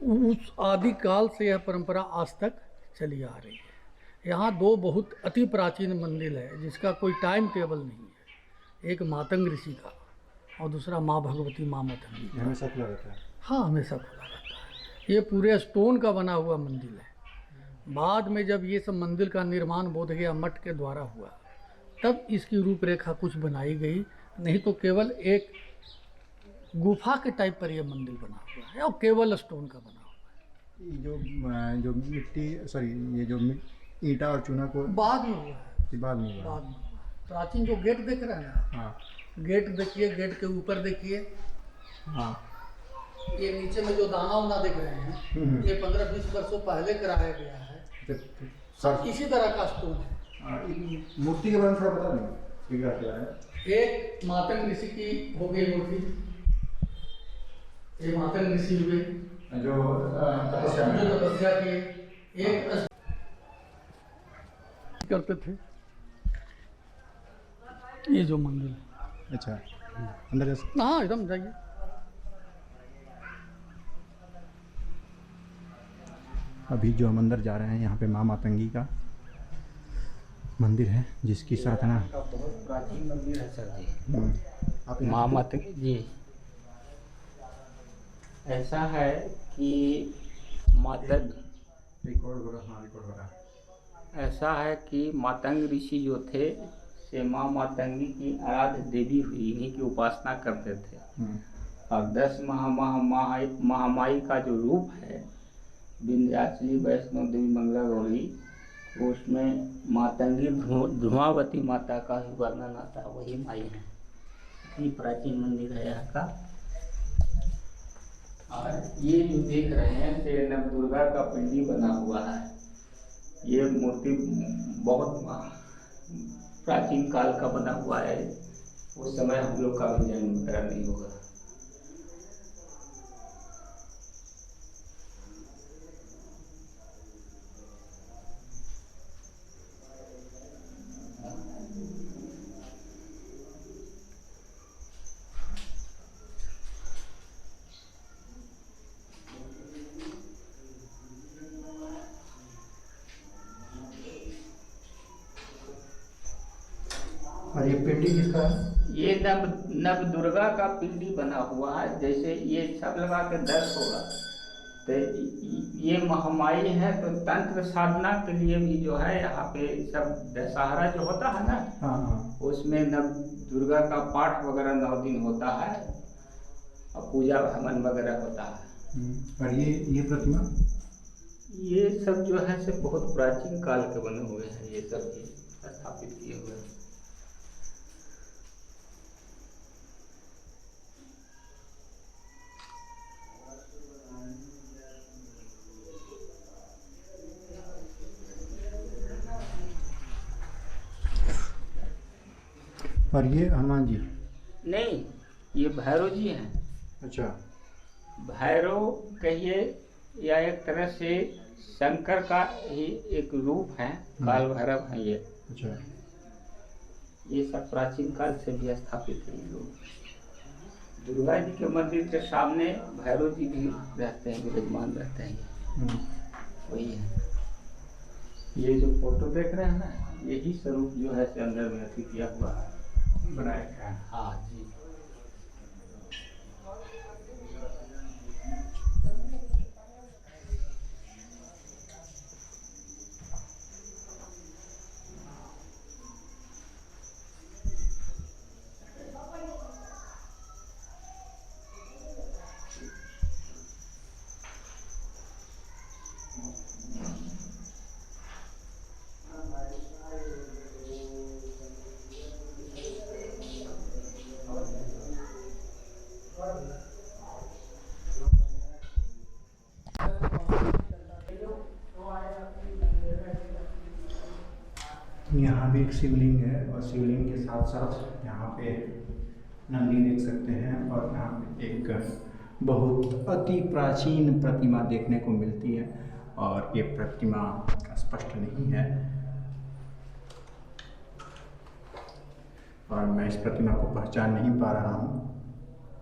उस आदिकाल से यह परंपरा आज तक चली आ रही है। यहाँ 2 बहुत अति प्राचीन मंदिर है जिसका कोई टाइम टेबल नहीं है। एक मातंग ऋषि का और दूसरा माँ भगवती, माँ मातंगी का। हमेशा खुला रहता है? हाँ, हमेशा खुला रहता है। ये पूरे स्टोन का बना हुआ मंदिर है। बाद में जब ये सब मंदिर का निर्माण बोधगया मठ के द्वारा हुआ, तब इसकी रूपरेखा कुछ बनाई गई, नहीं तो केवल एक गुफा के टाइप पर यह मंदिर बना हुआ है और केवल स्टोन का बना हुआ है। जो मिट्टी, सॉरी, ये जो ईंटा और चूना को बाद में हुआ है, बाद में हुआ। बाद में हुआ। प्राचीन जो गेट देख रहे हैं ना, हाँ, गेट देखिए, गेट के ऊपर देखिए, हाँ, ये नीचे में जो दाना वाना देख रहे हैं, ये 15-20 वर्षों पहले कराया गया है। सर, इसी तरह का स्टोन है। मूर्ति के बारे में थोड़ा बता दें, विग्रह क्या है? एक मातंग ऋषि की हो गई मूर्ति, ये मातंग ऋषि हुए जो तपस्या में जो तपस्या किए, एक करते थे। ये जो मंदिर है, अच्छा, अंदर जा सकते हाँ एकदम जाइए। अभी जो हम अंदर जा रहे हैं, यहाँ पे माँ मातंगी का मंदिर है, जिसकी साधना बहुत प्राचीन मंदिर है सर जी। आप यहाँ- माँ मातंगी जी, ऐसा है कि रिकॉर्ड हो रहा, हाँ रिकॉर्ड हो रहा है। ऐसा है कि मातंग ऋषि जो थे से माँ मातंगी की आराध्य देवी हुई, इन्हीं की उपासना करते थे। और 10 महामाई का जो रूप है, विंध्याचली, वैष्णो देवी, मंगला गौरी, उसमें मातंगी धुमावती माता का ही वर्णन आता है, वही माई है। इतनी प्राचीन मंदिर है यहाँ का। और ये जो देख रहे हैं ये नवदुर्गा का पिंडी बना हुआ है। ये मूर्ति बहुत प्राचीन काल का बना हुआ है, उस समय हम लोग का भी जन्म वगैरह नहीं होगा। और ये पिंडी किसका है? ये नव दुर्गा का पिंडी बना हुआ है। जैसे ये सब लगा के 10 होगा, तो ये महामाई है। तो तंत्र साधना के लिए भी जो है यहाँ पे सब दशहरा जो होता है ना, हाँ। उसमें नव दुर्गा का पाठ वगैरह 9 दिन होता है और पूजा हवन वगैरह होता है। और ये प्रतिमा? ये सब जो है से बहुत प्राचीन काल के बने हुए हैं, ये सब भी स्थापित किए हुए हैं। और ये हनुमान जी? नहीं, ये भैरव जी हैं। अच्छा। भैरव कहिए या एक तरह से शंकर का ही एक रूप है, काल भैरव है ये। अच्छा। ये सब प्राचीन काल से भी स्थापित है ये लोग। दुर्गा जी के मंदिर के सामने भैरव जी भी रहते हैं, विराजमान रहते हैं। वही है, ये जो फोटो देख रहे हैं ना, यही स्वरूप जो है से अंदर में अति किया हुआ है, बनाया गया है। हाँ जी। यहाँ भी एक शिवलिंग है, और शिवलिंग के साथ साथ यहाँ पे नंदी देख सकते हैं। और यहाँ पे एक बहुत अति प्राचीन प्रतिमा देखने को मिलती है, और ये प्रतिमा स्पष्ट नहीं है, और मैं इस प्रतिमा को पहचान नहीं पा रहा हूँ,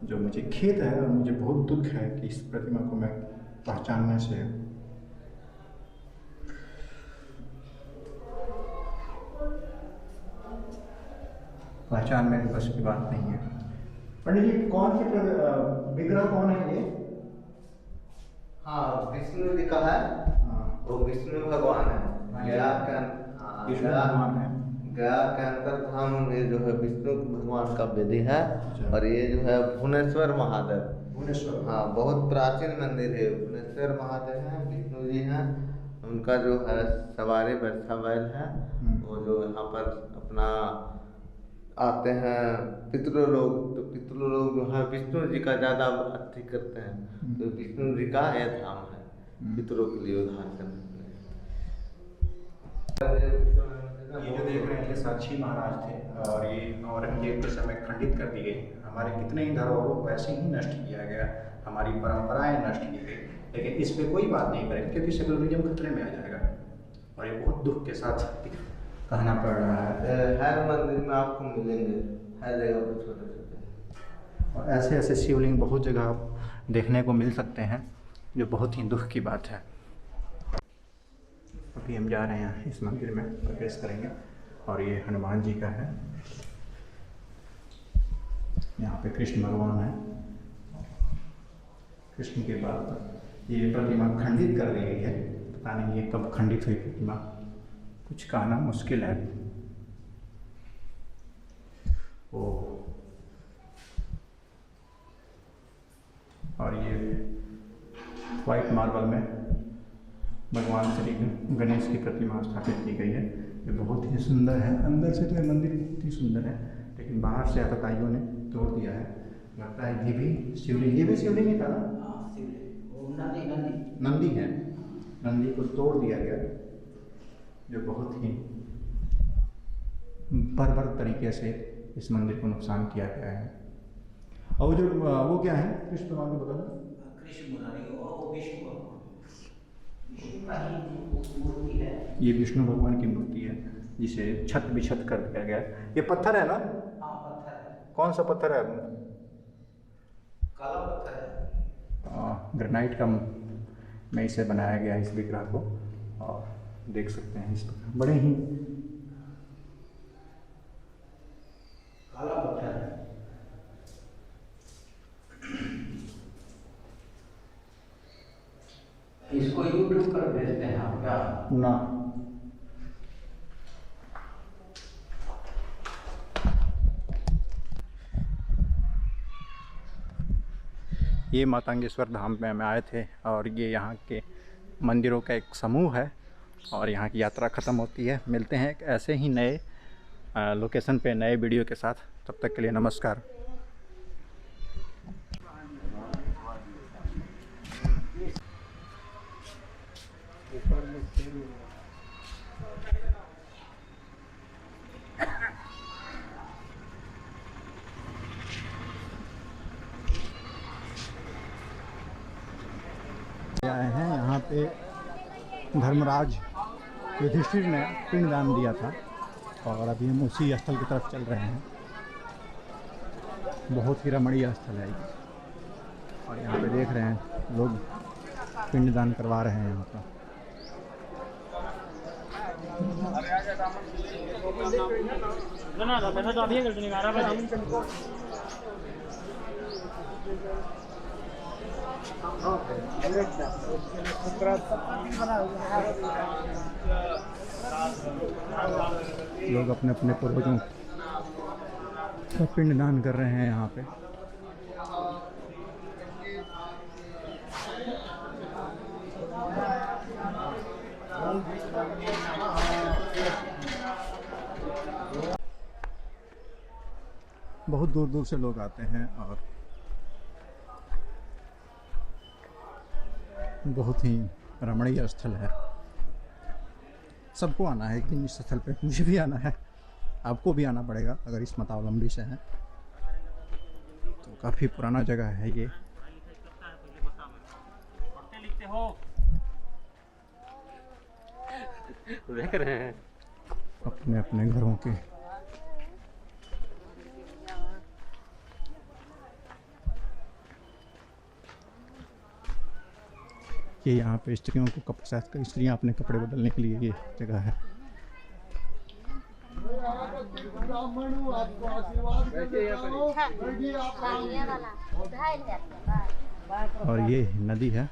जो मुझे खेद है और मुझे बहुत दुख है कि इस प्रतिमा को मैं पहचानने से पहचान मेरे बस की बात नहीं है। पंडित जी, कौन सी विग्रह कौन है ये? हाँ, विष्णु जी का है। वो विष्णु भगवान है। गया के विष्णु भगवान है। गया के अंतर्धाम में जो है विष्णु भगवान का वेदी है। अच्छा। और ये जो है भुवनेश्वर महादेव। भुवनेश्वर? हाँ, बहुत प्राचीन मंदिर है। भुवनेश्वर महादेव हैं, विष्णु जी हैं। उनका जो है सवारी वर्षा बैल है, वो जो यहाँ पर अपना आते हैं पितृलोक। तो पितृलोक जो है विष्णु जी का ज़्यादा अति करते हैं, तो विष्णु जी का यह धाम है पितरों के लिए उद्धार करने के लिए। ये जो देख रहे हैं ये साक्षी महाराज थे और ये औरंगजेब के समय खंडित कर दिए। हमारे कितने ही धरोहरों को ऐसे ही नष्ट किया गया, हमारी परंपराएं नष्ट की गई, लेकिन इस पे कोई बात नहीं करेंगे क्योंकि सेकुलरिज्म खतरे में आ जाएगा। और ये बहुत दुख के साथ कहना पड़ रहा है। हर मंदिर में आपको मिलेंगे, हर जगह पर छोटे छोटे। और ऐसे ऐसे शिवलिंग बहुत जगह आप देखने को मिल सकते हैं, जो बहुत ही दुख की बात है। अभी हम जा रहे हैं इस मंदिर में, प्रवेश करेंगे और ये हनुमान जी का है। यहाँ पे कृष्ण भगवान है। कृष्ण के बाद ये प्रतिमा खंडित कर दी गई है, पता नहीं ये कब खंडित हुई प्रतिमा, कुछ कहना मुश्किल है। ओ और ये वाइट मार्बल में भगवान श्री गणेश की प्रतिमा स्थापित की गई है। ये बहुत ही सुंदर है। अंदर से तो ये मंदिर बहुत ही सुंदर है, लेकिन बाहर से आतताइयों ने तोड़ दिया है। लगता है ये भी शिवलिंग, ये भी शिवलिंग ही था ना? नंदी है। नंदी को तोड़ दिया गया, जो बहुत ही बर्बर तरीके से इस मंदिर को नुकसान किया गया है। और जो वो क्या है कृष्ण भगवान के बगल में? ये विष्णु भगवान की मूर्ति है, जिसे छत बिछत कर दिया गया है। ये पत्थर है ना? हाँ पत्थर है। कौन सा पत्थर है? काला पत्थर है। ग्रेनाइट का में इसे बनाया गया है, इस विग्रह को। और देख सकते हैं इस पर बड़े ही काला पत्थर है। इसको यूट्यूब पर भेजते हैं आप क्या? ना। ये मातंगेश्वर धाम में हम आए थे और ये यहाँ के मंदिरों का एक समूह है और यहाँ की यात्रा ख़त्म होती है। मिलते हैं एक ऐसे ही नए लोकेशन पे नए वीडियो के साथ। तब तक के लिए नमस्कार। आए हैं यहाँ पे धर्मराज युधिष्ठिर ने पिंडदान दिया था और अभी हम उसी स्थल की तरफ चल रहे हैं। बहुत ही रमणीय स्थल है ये और यहाँ पे देख रहे हैं लोग पिंडदान करवा रहे हैं यहाँ पर। लोग अपने अपने पूर्वजों का पिंडदान कर रहे हैं यहाँ पे। बहुत दूर दूर से लोग आते हैं और बहुत ही रमणीय स्थल है। सबको आना है कि इस स्थल पे, मुझे भी आना है, आपको भी आना पड़ेगा अगर इस मतावलंबी से हैं। तो काफ़ी पुराना जगह है ये। देख रहे हैं अपने अपने घरों के ये यहाँ पे स्त्रियों को स्त्रियाँ अपने कपड़े बदलने के लिए ये जगह है। और ये नदी है।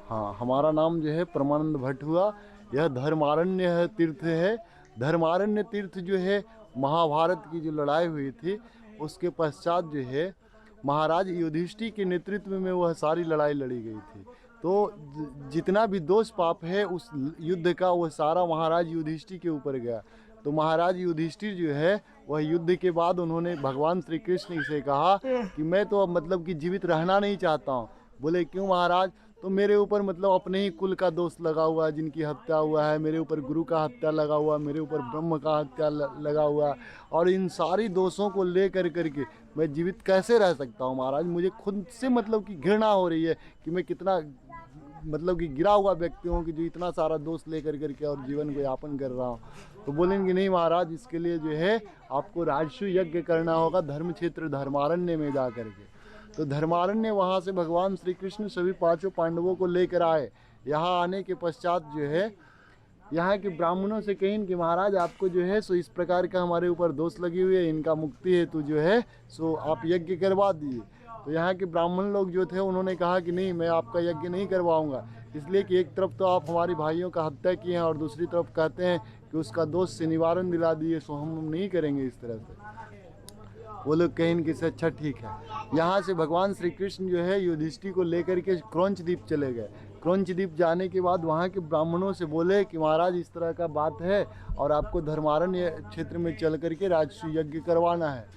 हाँ, हमारा नाम जो है परमानंद भट्ट हुआ। यह धर्मारण्य है, तीर्थ है। धर्मारण्य तीर्थ जो है महाभारत की जो लड़ाई हुई थी उसके पश्चात जो है महाराज युधिष्ठिर के नेतृत्व में वह सारी लड़ाई लड़ी गई थी। तो जितना भी दोष पाप है उस युद्ध का वह सारा महाराज युधिष्ठिर के ऊपर गया। तो महाराज युधिष्ठिर जो है वह युद्ध के बाद उन्होंने भगवान श्री कृष्ण से कहा कि मैं तो अब मतलब कि जीवित रहना नहीं चाहता हूँ। बोले क्यों महाराज? तो मेरे ऊपर मतलब अपने ही कुल का दोष लगा हुआ है, जिनकी हत्या हुआ है, मेरे ऊपर गुरु का हत्या लगा हुआ, मेरे ऊपर ब्रह्म का हत्या लगा हुआ है, और इन सारी दोषों को ले करके मैं जीवित कैसे रह सकता हूँ महाराज? मुझे खुद से मतलब कि घृणा हो रही है कि मैं कितना मतलब कि गिरा हुआ व्यक्ति हूँ कि जो इतना सारा दोष ले करके और जीवन को यापन कर रहा हूँ। तो बोलेंगे नहीं महाराज, इसके लिए जो है आपको राजसू यज्ञ करना होगा धर्म क्षेत्र धर्मारण्य में जा करके। तो धर्मारण्य वहाँ से भगवान श्री कृष्ण सभी पांचों पांडवों को लेकर आए। यहाँ आने के पश्चात जो है यहाँ के ब्राह्मणों से कहें कि महाराज आपको जो है सो इस प्रकार का हमारे ऊपर दोष लगी हुई है, इनका मुक्ति हेतु जो है सो आप यज्ञ करवा दिए। तो यहाँ के ब्राह्मण लोग जो थे उन्होंने कहा कि नहीं, मैं आपका यज्ञ नहीं करवाऊंगा, इसलिए कि एक तरफ तो आप हमारे भाइयों का हत्या किए हैं और दूसरी तरफ कहते हैं कि उसका दोष से निवारण दिला दिए, सो हम नहीं करेंगे इस तरह से। वो लोग कहें कि से अच्छा ठीक है। यहाँ से भगवान श्री कृष्ण जो है युधिष्ठिर को लेकर के क्रौंच द्वीप चले गए। क्रौंच द्वीप जाने के बाद वहाँ के ब्राह्मणों से बोले कि महाराज इस तरह का बात है और आपको धर्मारण्य क्षेत्र में चल करके राजसू यज्ञ करवाना है।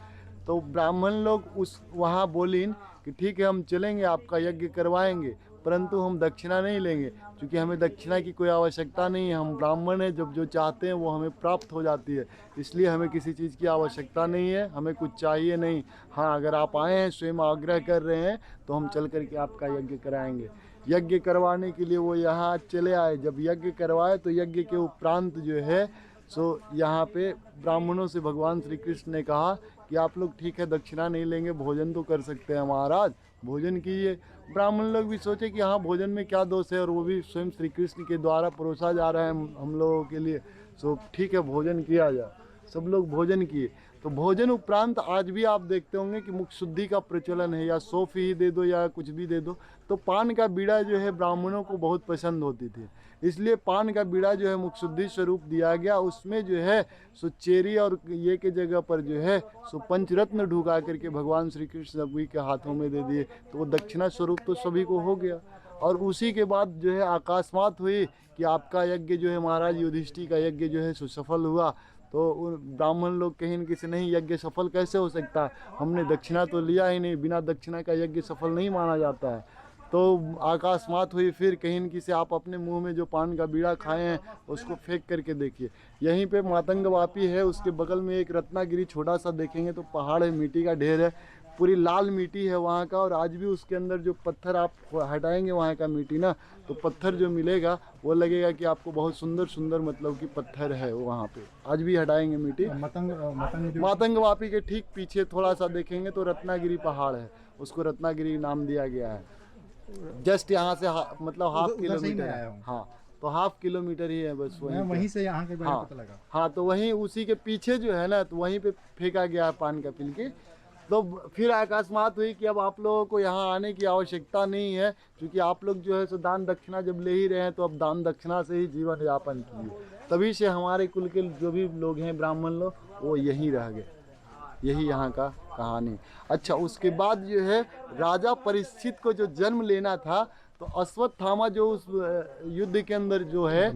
तो ब्राह्मण लोग उस वहाँ बोलीन कि ठीक है हम चलेंगे, आपका यज्ञ करवाएंगे, परंतु हम दक्षिणा नहीं लेंगे, क्योंकि हमें दक्षिणा की कोई आवश्यकता नहीं है। हम ब्राह्मण हैं, जब जो चाहते हैं वो हमें प्राप्त हो जाती है, इसलिए हमें किसी चीज़ की आवश्यकता नहीं है, हमें कुछ चाहिए नहीं। हाँ, अगर आप आए हैं, स्वयं आग्रह कर रहे हैं, तो हम चल करके आपका यज्ञ कराएंगे। यज्ञ करवाने के लिए वो यहाँ चले आए। जब यज्ञ करवाए तो यज्ञ के उपरांत जो है सो यहाँ पे ब्राह्मणों से भगवान श्री कृष्ण ने कहा कि आप लोग ठीक है दक्षिणा नहीं लेंगे, भोजन तो कर सकते हैं महाराज, भोजन कीजिए। ब्राह्मण लोग भी सोचे कि हाँ भोजन में क्या दोष है, और वो भी स्वयं श्री कृष्ण के द्वारा परोसा जा रहा है हम लोगों के लिए, सो ठीक है भोजन किया जाए। सब लोग भोजन किए। तो भोजन उपरांत आज भी आप देखते होंगे कि मुख शुद्धि का प्रचलन है, या सौंफ ही दे दो या कुछ भी दे दो। तो पान का बीड़ा जो है ब्राह्मणों को बहुत पसंद होती थी, इसलिए पान का बीड़ा जो है मुख शुद्धि स्वरूप दिया गया। उसमें जो है सो चेरी और ये के जगह पर जो है सो पंचरत्न ढुका करके भगवान श्री कृष्ण सभी के हाथों में दे दिए। तो वो दक्षिणा स्वरूप तो सभी को हो गया। और उसी के बाद जो है अकस्मात हुई कि आपका यज्ञ जो है महाराज युधिष्ठिर का यज्ञ जो है सो सफल हुआ। तो ब्राह्मण लोग कहें कि नहीं, यज्ञ सफल कैसे हो सकता है, हमने दक्षिणा तो लिया ही नहीं, बिना दक्षिणा का यज्ञ सफल नहीं माना जाता है। तो अकस्मात हुई। फिर कहीं कि से आप अपने मुंह में जो पान का बीड़ा खाए हैं उसको फेंक करके देखिए। यहीं पे मातंग वापी है, उसके बगल में एक रत्नागिरी छोटा सा देखेंगे तो पहाड़ है, मिट्टी का ढेर है, पूरी लाल मिट्टी है वहाँ का। और आज भी उसके अंदर जो पत्थर आप हटाएंगे वहाँ का मिट्टी ना, तो पत्थर जो मिलेगा वो लगेगा कि आपको बहुत सुंदर सुंदर मतलब कि पत्थर है वहाँ पे। आज भी हटाएंगे मिट्टी। मातंग वापी के ठीक पीछे थोड़ा सा देखेंगे तो रत्नागिरी पहाड़ है, उसको रत्नागिरी नाम दिया गया है। जस्ट यहाँ से मतलब हाफ किलोमीटर है। हाँ, तो हाफ किलोमीटर ही है बस, वहीं से यहाँ के पता लगा। हाँ, तो वहीं उसी के पीछे जो है ना, तो वहीं पे फेंका गया पान का पिलकी। तो फिर अकस्मात हुई कि अब आप लोगों को यहाँ आने की आवश्यकता नहीं है, क्योंकि आप लोग जो है सो दान दक्षिणा जब ले ही रहे हैं, तो अब दान दक्षिणा से ही जीवन यापन कीजिए। तभी से हमारे कुल के जो भी लोग हैं ब्राह्मण लोग, वो यहीं रह गए। यही यहाँ का कहानी। अच्छा, उसके बाद जो है राजा परीक्षित को जो जन्म लेना था, तो अश्वत्थामा जो उस युद्ध के अंदर जो है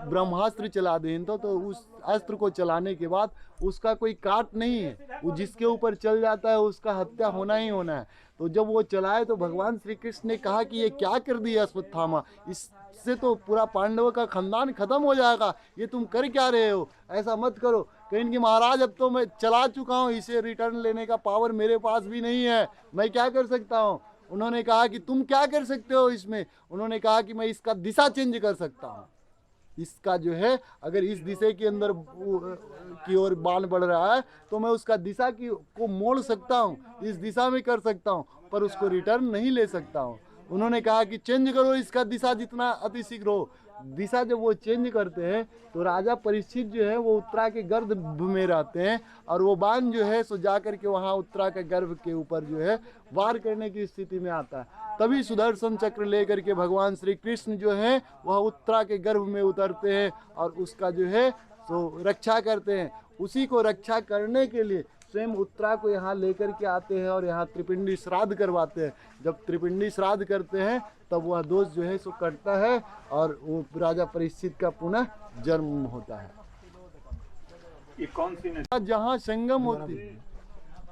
ब्रह्मास्त्र चला दें, तो उस अस्त्र को चलाने के बाद उसका कोई काट नहीं है, वो जिसके ऊपर चल जाता है उसका हत्या होना ही होना है। तो जब वो चलाए तो भगवान श्री कृष्ण ने कहा कि ये क्या कर दिया अश्वत्थामा, इससे तो पूरा पांडव का खानदान खत्म हो जाएगा, ये तुम कर क्या रहे हो, ऐसा मत करो। कहें कि महाराज अब तो मैं चला चुका हूँ, इसे रिटर्न लेने का पावर मेरे पास भी नहीं है, मैं क्या कर सकता हूँ। उन्होंने कहा कि तुम क्या कर सकते हो इसमें। उन्होंने कहा कि मैं इसका दिशा चेंज कर सकता हूँ, इसका जो है अगर इस दिशा के अंदर की ओर बाण बढ़ रहा है तो मैं उसका दिशा को मोड़ सकता हूँ, इस दिशा में कर सकता हूँ, पर उसको रिटर्न नहीं ले सकता हूँ। उन्होंने कहा कि चेंज करो इसका दिशा जितना अति शीघ्र हो। दिशा जब वो चेंज करते हैं तो राजा परीक्षित जो है वो उत्तरा के गर्भ में रहते हैं, और वो बाण जो है सो जा करके वहाँ उत्तरा के गर्भ के ऊपर जो है वार करने की स्थिति में आता है। तभी सुदर्शन चक्र लेकर के भगवान श्री कृष्ण जो है वह उत्तरा के गर्भ में उतरते हैं और उसका जो है तो रक्षा करते हैं। उसी को रक्षा करने के लिए स्वयं उत्तरा को यहाँ लेकर के आते हैं और यहाँ त्रिपिंडी श्राद्ध करवाते हैं। जब त्रिपिंडी श्राद्ध करते हैं तब वह दोष जो है सो कटता है और वो राजा परीक्षित का पुनः जन्म होता है। ये कौन सी नदी? जहाँ संगम होती है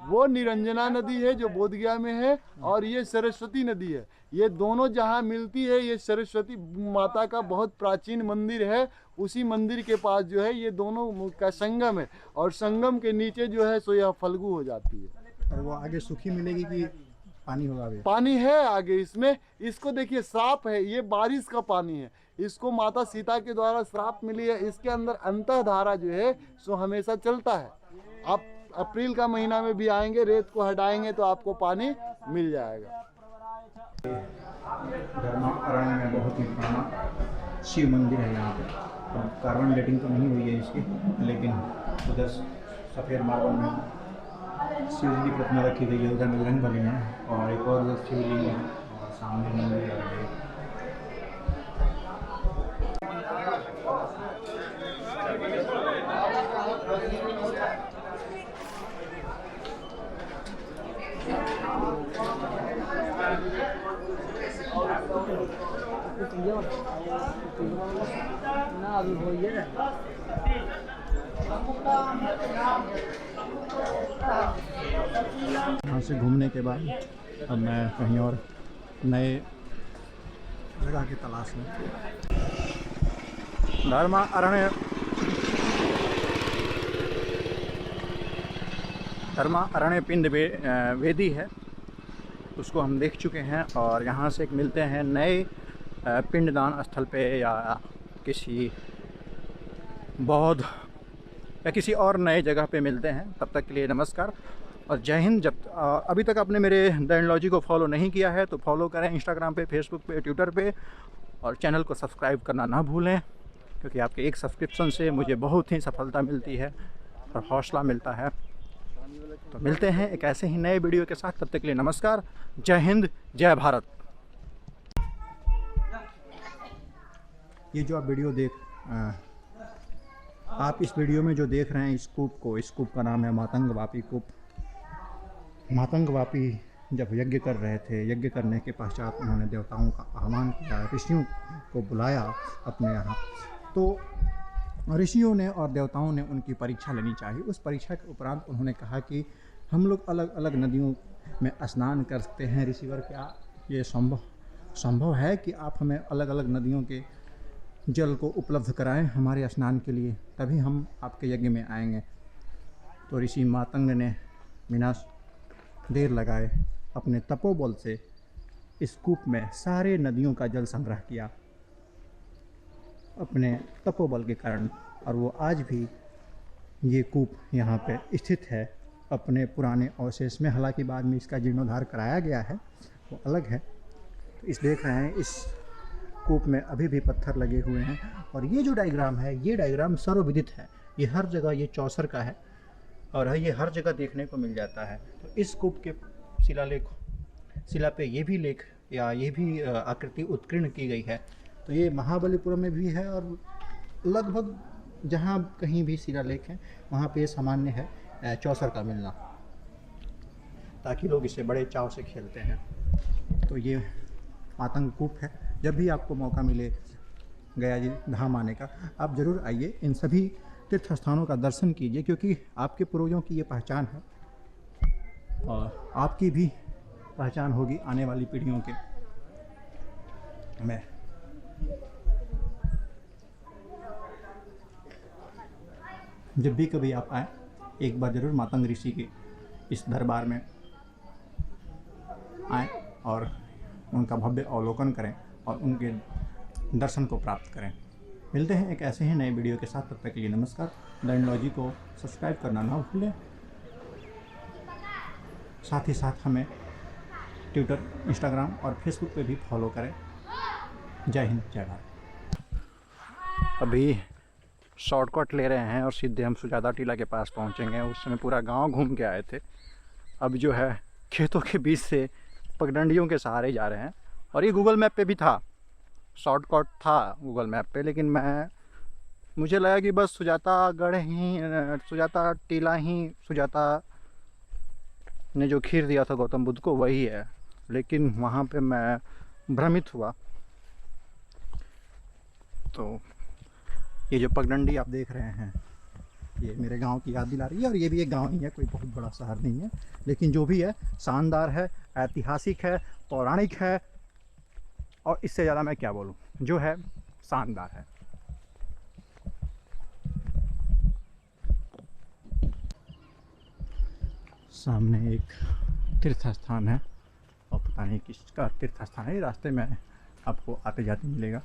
वो निरंजना नदी है जो बोधगया में है, और ये सरस्वती नदी है। ये दोनों जहाँ मिलती है, ये सरस्वती माता का बहुत प्राचीन मंदिर है। उसी मंदिर के पास जो है ये दोनों का संगम है, और संगम के नीचे जो है सो यह फल्गु हो जाती है। और वो आगे सूखी मिलेगी कि पानी होगा? अभी पानी है आगे इसमें। इसको देखिए श्राप है, ये बारिश का पानी है। इसको माता सीता के द्वारा श्राप मिली है। इसके अंदर अंतःधारा जो है सो हमेशा चलता है। आप अप्रैल का महीना में भी आएंगे, रेत को हटाएंगे तो आपको पानी मिल जाएगा। धर्मा अरण्य में बहुत ही पुराना शिव मंदिर है यहाँ पे। अब कार्बन डेटिंग तो नहीं हुई है इसकी, लेकिन उधर सफ़ेद मार्बल में शिव जी की प्रतिमा रखी गई है, उधर बजरंग बली है और एक और उधर शिवलिंग है और सामने मंदिर है। यहाँ से घूमने के बाद अब मैं कहीं और नए जगह की तलाश में। धर्मा अरण्य पिंड वेदी है, उसको हम देख चुके हैं। और यहाँ से एक मिलते हैं नए पिंडदान स्थल पे या किसी बौद्ध या किसी और नए जगह पे मिलते हैं। तब तक के लिए नमस्कार और जय हिंद। जब अभी तक आपने मेरे द एंडोलॉजी को फॉलो नहीं किया है तो फॉलो करें इंस्टाग्राम पे, फेसबुक पे, ट्विटर पे, और चैनल को सब्सक्राइब करना ना भूलें, क्योंकि आपके एक सब्सक्रिप्शन से मुझे बहुत ही सफलता मिलती है और हौसला मिलता है। तो मिलते हैं एक ऐसे ही नए वीडियो के साथ। तब तक के लिए नमस्कार, जय हिंद, जय भारत। ये जो आप वीडियो आप इस वीडियो में जो देख रहे हैं इस कूप का नाम है मातंग वापी कूप। मातंग वापी जब यज्ञ कर रहे थे, यज्ञ करने के पश्चात उन्होंने देवताओं का आह्वान किया, ऋषियों को बुलाया अपने यहाँ। तो ऋषियों ने और देवताओं ने उनकी परीक्षा लेनी चाहिए। उस परीक्षा के उपरांत उन्होंने कहा कि हम लोग अलग अलग नदियों में स्नान कर सकते हैं। ऋषिवर, क्या ये संभव है कि आप हमें अलग अलग नदियों के जल को उपलब्ध कराएं हमारे स्नान के लिए, तभी हम आपके यज्ञ में आएंगे। तो ऋषि मातंग ने बिना देर लगाए अपने तपोबल से इस कूप में सारे नदियों का जल संग्रह किया अपने तपोबल के कारण, और वो आज भी ये कूप यहाँ पे स्थित है अपने पुराने अवशेष में। हालांकि बाद में इसका जीर्णोद्धार कराया गया है, वो अलग है। तो इस देख रहे हैं इस कूप में अभी भी पत्थर लगे हुए हैं। और ये जो डायग्राम है, ये डायग्राम सर्वविदित है, ये हर जगह, ये चौसर का है और ये हर जगह देखने को मिल जाता है। तो इस कूप के शिला पे ये भी लेख या ये भी आकृति उत्कीर्ण की गई है। तो ये महाबलीपुरम में भी है और लगभग जहाँ कहीं भी शिलालेख है वहाँ पे सामान्य है चौसर का मिलना, ताकि लोग इसे बड़े चाव से खेलते हैं। तो ये मातंग कूप है। जब भी आपको मौका मिले गया जी धाम आने का, आप ज़रूर आइए, इन सभी तीर्थ स्थानों का दर्शन कीजिए, क्योंकि आपके पूर्वजों की ये पहचान है और आपकी भी पहचान होगी आने वाली पीढ़ियों के में। जब भी कभी आप आए, एक बार ज़रूर मातंग ऋषि के इस दरबार में आएँ और उनका भव्य अवलोकन करें और उनके दर्शन को प्राप्त करें। मिलते हैं एक ऐसे ही नए वीडियो के साथ। तब तक के लिए नमस्कार। द एंडोलॉजी को सब्सक्राइब करना ना भूलें, साथ ही साथ हमें ट्विटर, इंस्टाग्राम और फेसबुक पे भी फॉलो करें। जय हिंद, जय भारत। अभी शॉर्टकट ले रहे हैं और सीधे हम सुजाता टीला के पास पहुंचेंगे। उस समय पूरा गांव घूम के आए थे। अब जो है खेतों के बीच से पगडंडियों के सहारे जा रहे हैं। और ये गूगल मैप पे भी था, शॉर्टकट था गूगल मैप पे, लेकिन मुझे लगा कि बस सुजातागढ़ ही, सुजाता टीला ही, सुजाता ने जो खीर दिया था गौतम बुद्ध को वही है, लेकिन वहाँ पे मैं भ्रमित हुआ। तो ये जो पगडंडी आप देख रहे हैं ये मेरे गांव की याद दिला रही है, और ये भी एक गांव ही है, कोई बहुत बड़ा शहर नहीं है, लेकिन जो भी है शानदार है, ऐतिहासिक है, पौराणिक है, और इससे ज़्यादा मैं क्या बोलूँ, जो है शानदार है। सामने एक तीर्थ स्थान है, और पता नहीं किसका तीर्थ स्थान है, रास्ते में आपको आते जाते मिलेगा।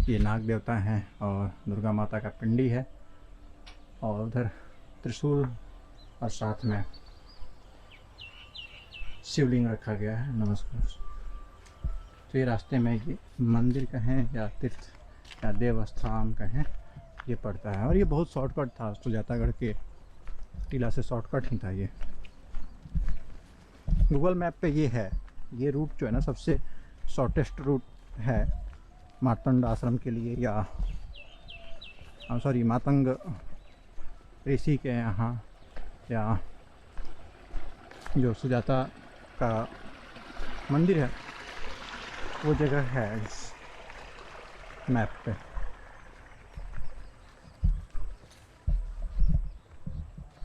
ये नाग देवता हैं और दुर्गा माता का पिंडी है, और उधर त्रिशूल और साथ में शिवलिंग रखा गया है। नमस्कार। तो ये रास्ते में ये मंदिर कहें या तीर्थ या देवस्थान कहें, ये पड़ता है। और ये बहुत शॉर्टकट था, सुजातागढ़ के टीला से शॉर्टकट ही था ये। गूगल मैप पे ये है, ये रूट जो है ना सबसे शॉर्टेस्ट रूट है मार्तंड आश्रम के लिए, या सॉरी मातंग ऋषि के यहाँ, या जो सुजाता का मंदिर है वो जगह है इस मैप पे।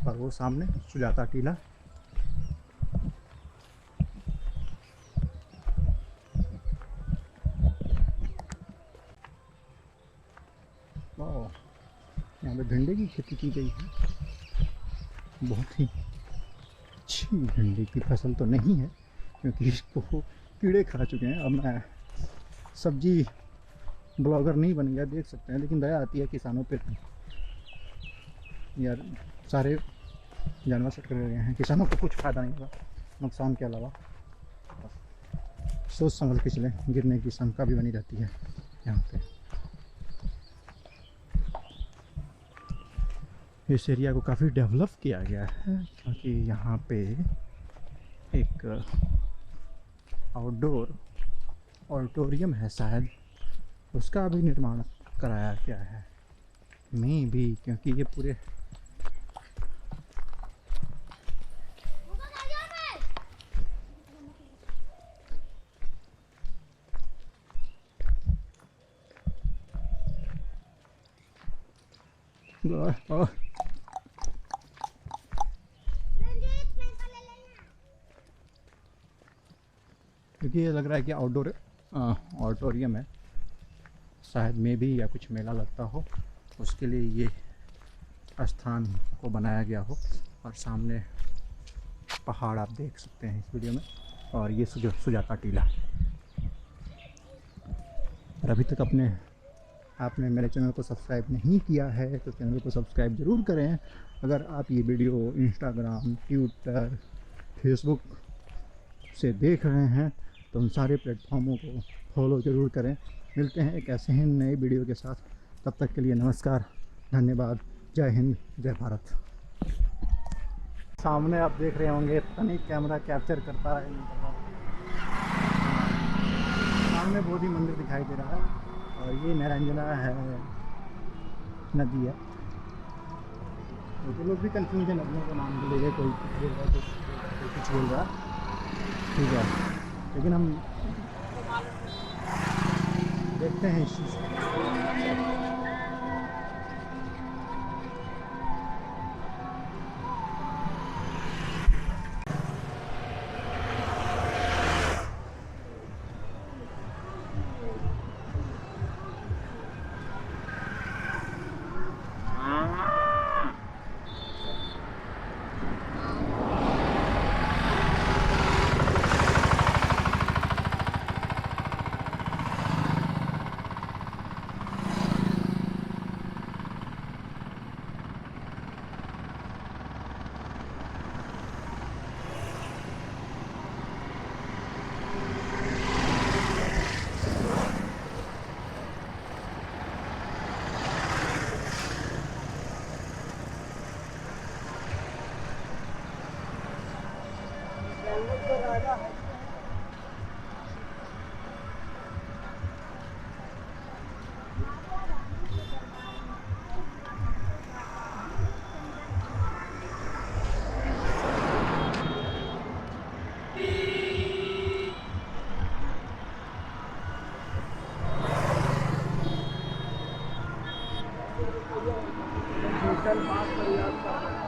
और वो सामने सुजाता टीला। यहाँ पे भिंडी की खेती की गई है, बहुत ही अच्छी भिंडी की फसल तो नहीं है क्योंकि इसको कीड़े खा चुके हैं। अब मैं सब्जी ब्लॉगर नहीं बन गया, देख सकते हैं, लेकिन दया आती है किसानों पे यार, सारे जानवर से कर गए हैं, किसानों को कुछ फ़ायदा नहीं होगा नुकसान के अलावा। सोच समझ के चलें, गिरने की शंका भी बनी रहती है यहाँ पे। इस एरिया को काफ़ी डेवलप किया गया है क्योंकि यहाँ पे एक आउटडोर ऑडिटोरियम है, शायद उसका भी निर्माण कराया गया है, मे भी, क्योंकि ये पूरे क्योंकि ये लग रहा है कि आउटडोर ऑडिटोरियम है, शायद में भी, या कुछ मेला लगता हो उसके लिए ये स्थान को बनाया गया हो। और सामने पहाड़ आप देख सकते हैं इस वीडियो में, और ये सुजाता टीला। और अभी तक आपने मेरे चैनल को सब्सक्राइब नहीं किया है तो चैनल को सब्सक्राइब ज़रूर करें। अगर आप ये वीडियो इंस्टाग्राम, ट्विटर, फेसबुक से देख रहे हैं तो उन सारे प्लेटफॉर्मों को फॉलो ज़रूर करें। मिलते हैं एक ऐसे ही नए वीडियो के साथ, तब तक के लिए नमस्कार, धन्यवाद, जय हिंद, जय भारत। सामने आप देख रहे होंगे, पता नहीं कैमरा कैप्चर करता है नहीं करता, सामने बोधि मंदिर दिखाई दे रहा है, और ये निरंजना है, नदी है। तो लोग भी कंफ्यूज है नदियों का नाम ले, कोई कुछ बोल रहा है, कोई कुछ बोल रहा है, ठीक है, लेकिन हम देखते हैं इस चीज़ को। जंगल तो राजा है। विठल पास पर याद करना है।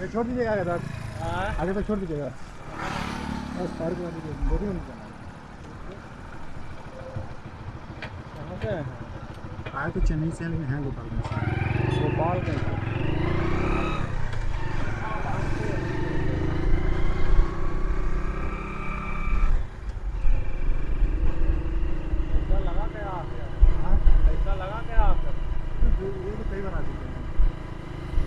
ये छोड़ दीजिएगा आगे तक, आगे तक छोड़ दीजिएगा बस, पार्क में दीजिए, 2 मिनट जाना है। आए तो चेन्नई से, लेकिन हैं गोपालगंज से। गोपालगंज ये तो कई बार आ चुके हैं।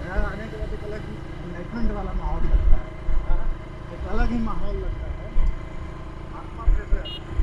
यहाँ आने के बाद एक अलग ही एनलाइटमेंट वाला माहौल लगता है, एक अलग ही माहौल लगता है, आत्मा फ्रेश हो जाती है।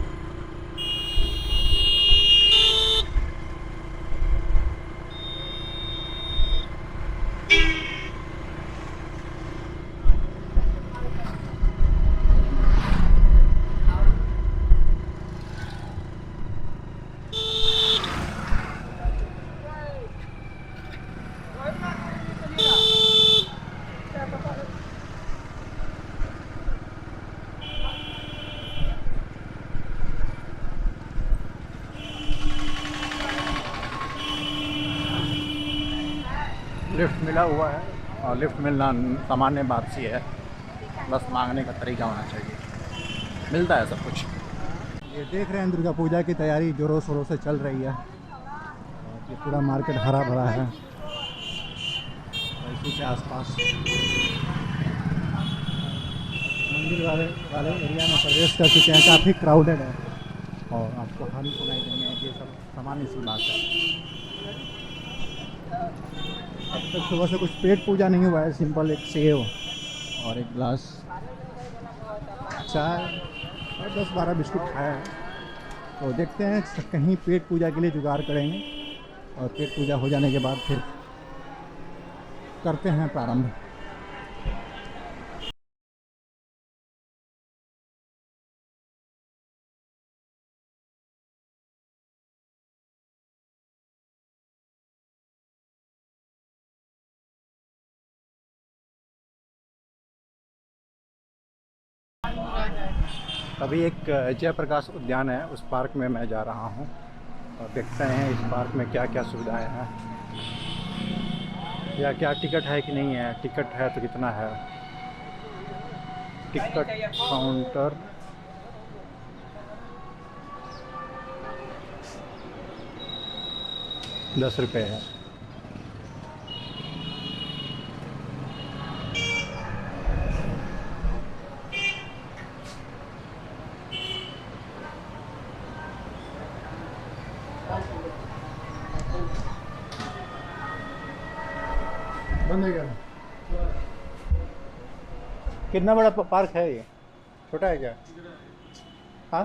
लिफ्ट मिला हुआ है, और लिफ्ट मिलना सामान्य बात सी है, बस मांगने का तरीका होना चाहिए, मिलता है सब कुछ। ये देख रहे हैं दुर्गा पूजा की तैयारी जोरों शोरों से चल रही है, और ये पूरा मार्केट हरा भरा है। और इसी के आसपास मंदिर वाले एरिया में प्रवेश कर चुके हैं, काफ़ी क्राउडेड है, और आपको हरी सुनाई देंगे, ये सब सामान्य सी बात है। अब तक सुबह से कुछ पेट पूजा नहीं हुआ है, सिंपल एक सेव और एक गिलास चाय और 10-12 बिस्कुट खाया है। तो देखते हैं, कहीं पेट पूजा के लिए जुगाड़ करेंगे, और पेट पूजा हो जाने के बाद फिर करते हैं प्रारंभ। अभी एक जयप्रकाश उद्यान है, उस पार्क में मैं जा रहा हूँ, और देखते हैं इस पार्क में क्या क्या सुविधाएं हैं, या क्या टिकट है कि नहीं है, टिकट है तो कितना है। टिकट काउंटर ₹10 है। बंद हो गया। कितना बड़ा पार्क है ये, छोटा है क्या? हाँ,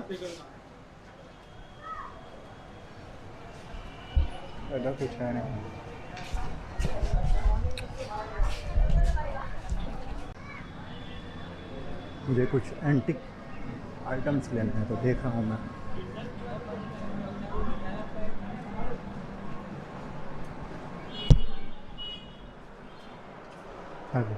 इधर कुछ है नहीं। मुझे कुछ एंटिक आइटम्स लेने हैं, तो देख रहा हूँ मैं। आगे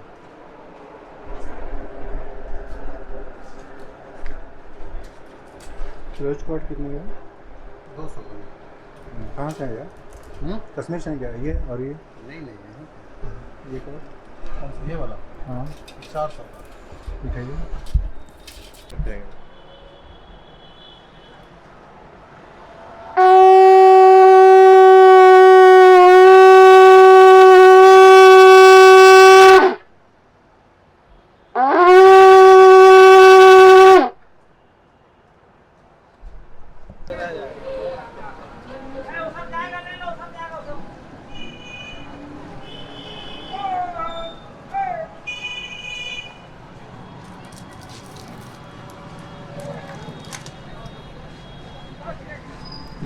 रोज कोट कितने का? 200 कहाँ से है यार? कश्मीर से है क्या ये? और ये नहीं नहीं, ये कोट? कौन सा ये वाला? हाँ 400 दिखाइए।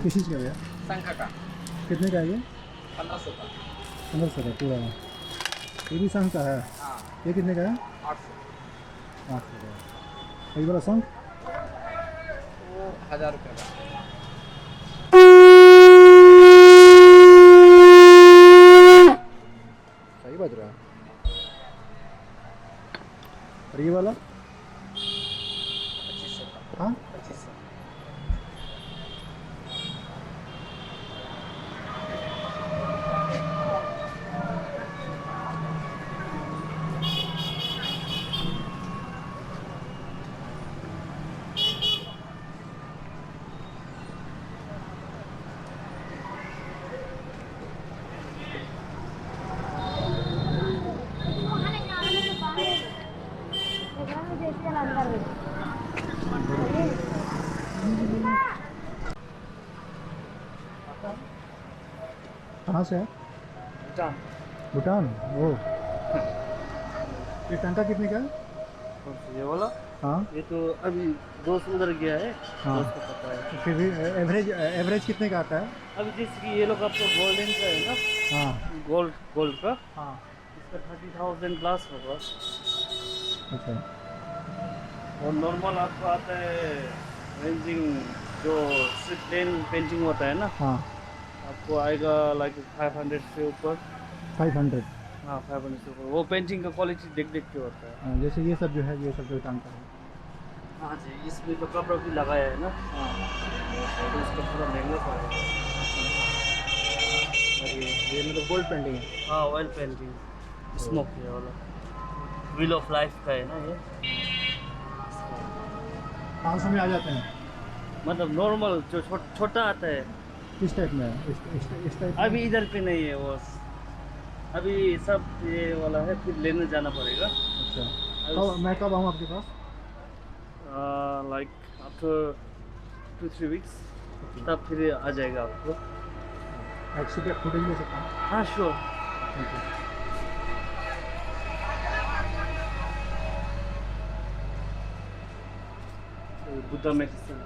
किस चीज़ का भैया? संख्या का कितने का है ये? 1500 का। 1500 का पूरा? ये भी संघ का है? हाँ ये कितने का है? 800। 800 का। ये वाला संघ वो 1000 रुपये का। सही बज रहा है। ये वाला 2500 का। हाँ 2500। कहाँ से है? भूटान। भूटान। वो ये टंका कितने का है? ये वाला हाँ ये तो अभी दोस्त उधर गया है, हाँ। दोस्त को पता है। तो फिर भी एवरेज कितने का आता है? अभी जैसे कि ये लोग आपको गोल्डन का है ना, हाँ गोल्ड का, हाँ इसका 30,000 प्लस होगा। अच्छा और नॉर्मल आपको आता है रेंजिंग जो प्लेन पेंटिंग होता है ना, हाँ आपको आएगा लाइक 500 से ऊपर। 500। हाँ 500 से ऊपर। वो पेंटिंग का क्वालिटी देख देख के होता है। हाँ, जैसे ये सब जो है ये सब जो टंका है। हाँ जी, इसमें तो कपड़ा भी लगाया है ना, तो इसका थोड़ा महंगा पड़ेगा। और ये मतलब गोल्ड पेंटिंग है। हाँ ऑयल पेंटिंग स्मोक ये वाला व्हील ऑफ लाइफ का है ना ये। 500 में आ जाते हैं। मतलब नॉर्मल जो छोटा आता है। किस टाइप में है? इस टाइप में? अभी इधर पे नहीं है वो, अभी सब ये वाला है, फिर लेने जाना पड़ेगा। अच्छा तो मैं कब आऊँ आपके पास? लाइक आफ्टर 2-3 वीक्स, तब फिर आ जाएगा आपको। एक्सी पे फुटेज ले सकता हूँ? हाँ sure. Thank you. Buddha medicine,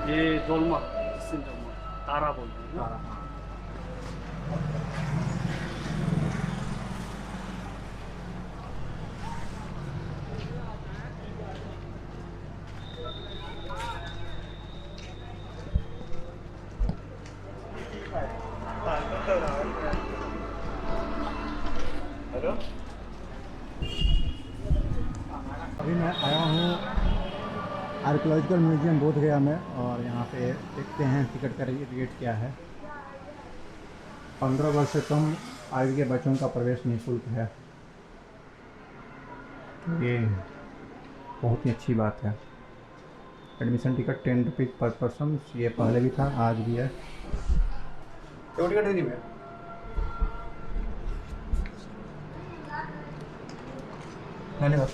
ये डोलमा तारा बोलते हैं ना। अभी मैं आया हूँ आर्कियोलॉजिकल म्यूजियम बोध गया में, और यहाँ पे देखते हैं टिकट का रेट क्या है। 15 वर्ष से कम आयु के बच्चों का प्रवेश निःशुल्क है। ये बहुत ही अच्छी बात है। एडमिशन टिकट 10 रुपीज़ पर पर्सन, ये पहले भी था आज भी है। तो टिकट दे दी धन्यवाद।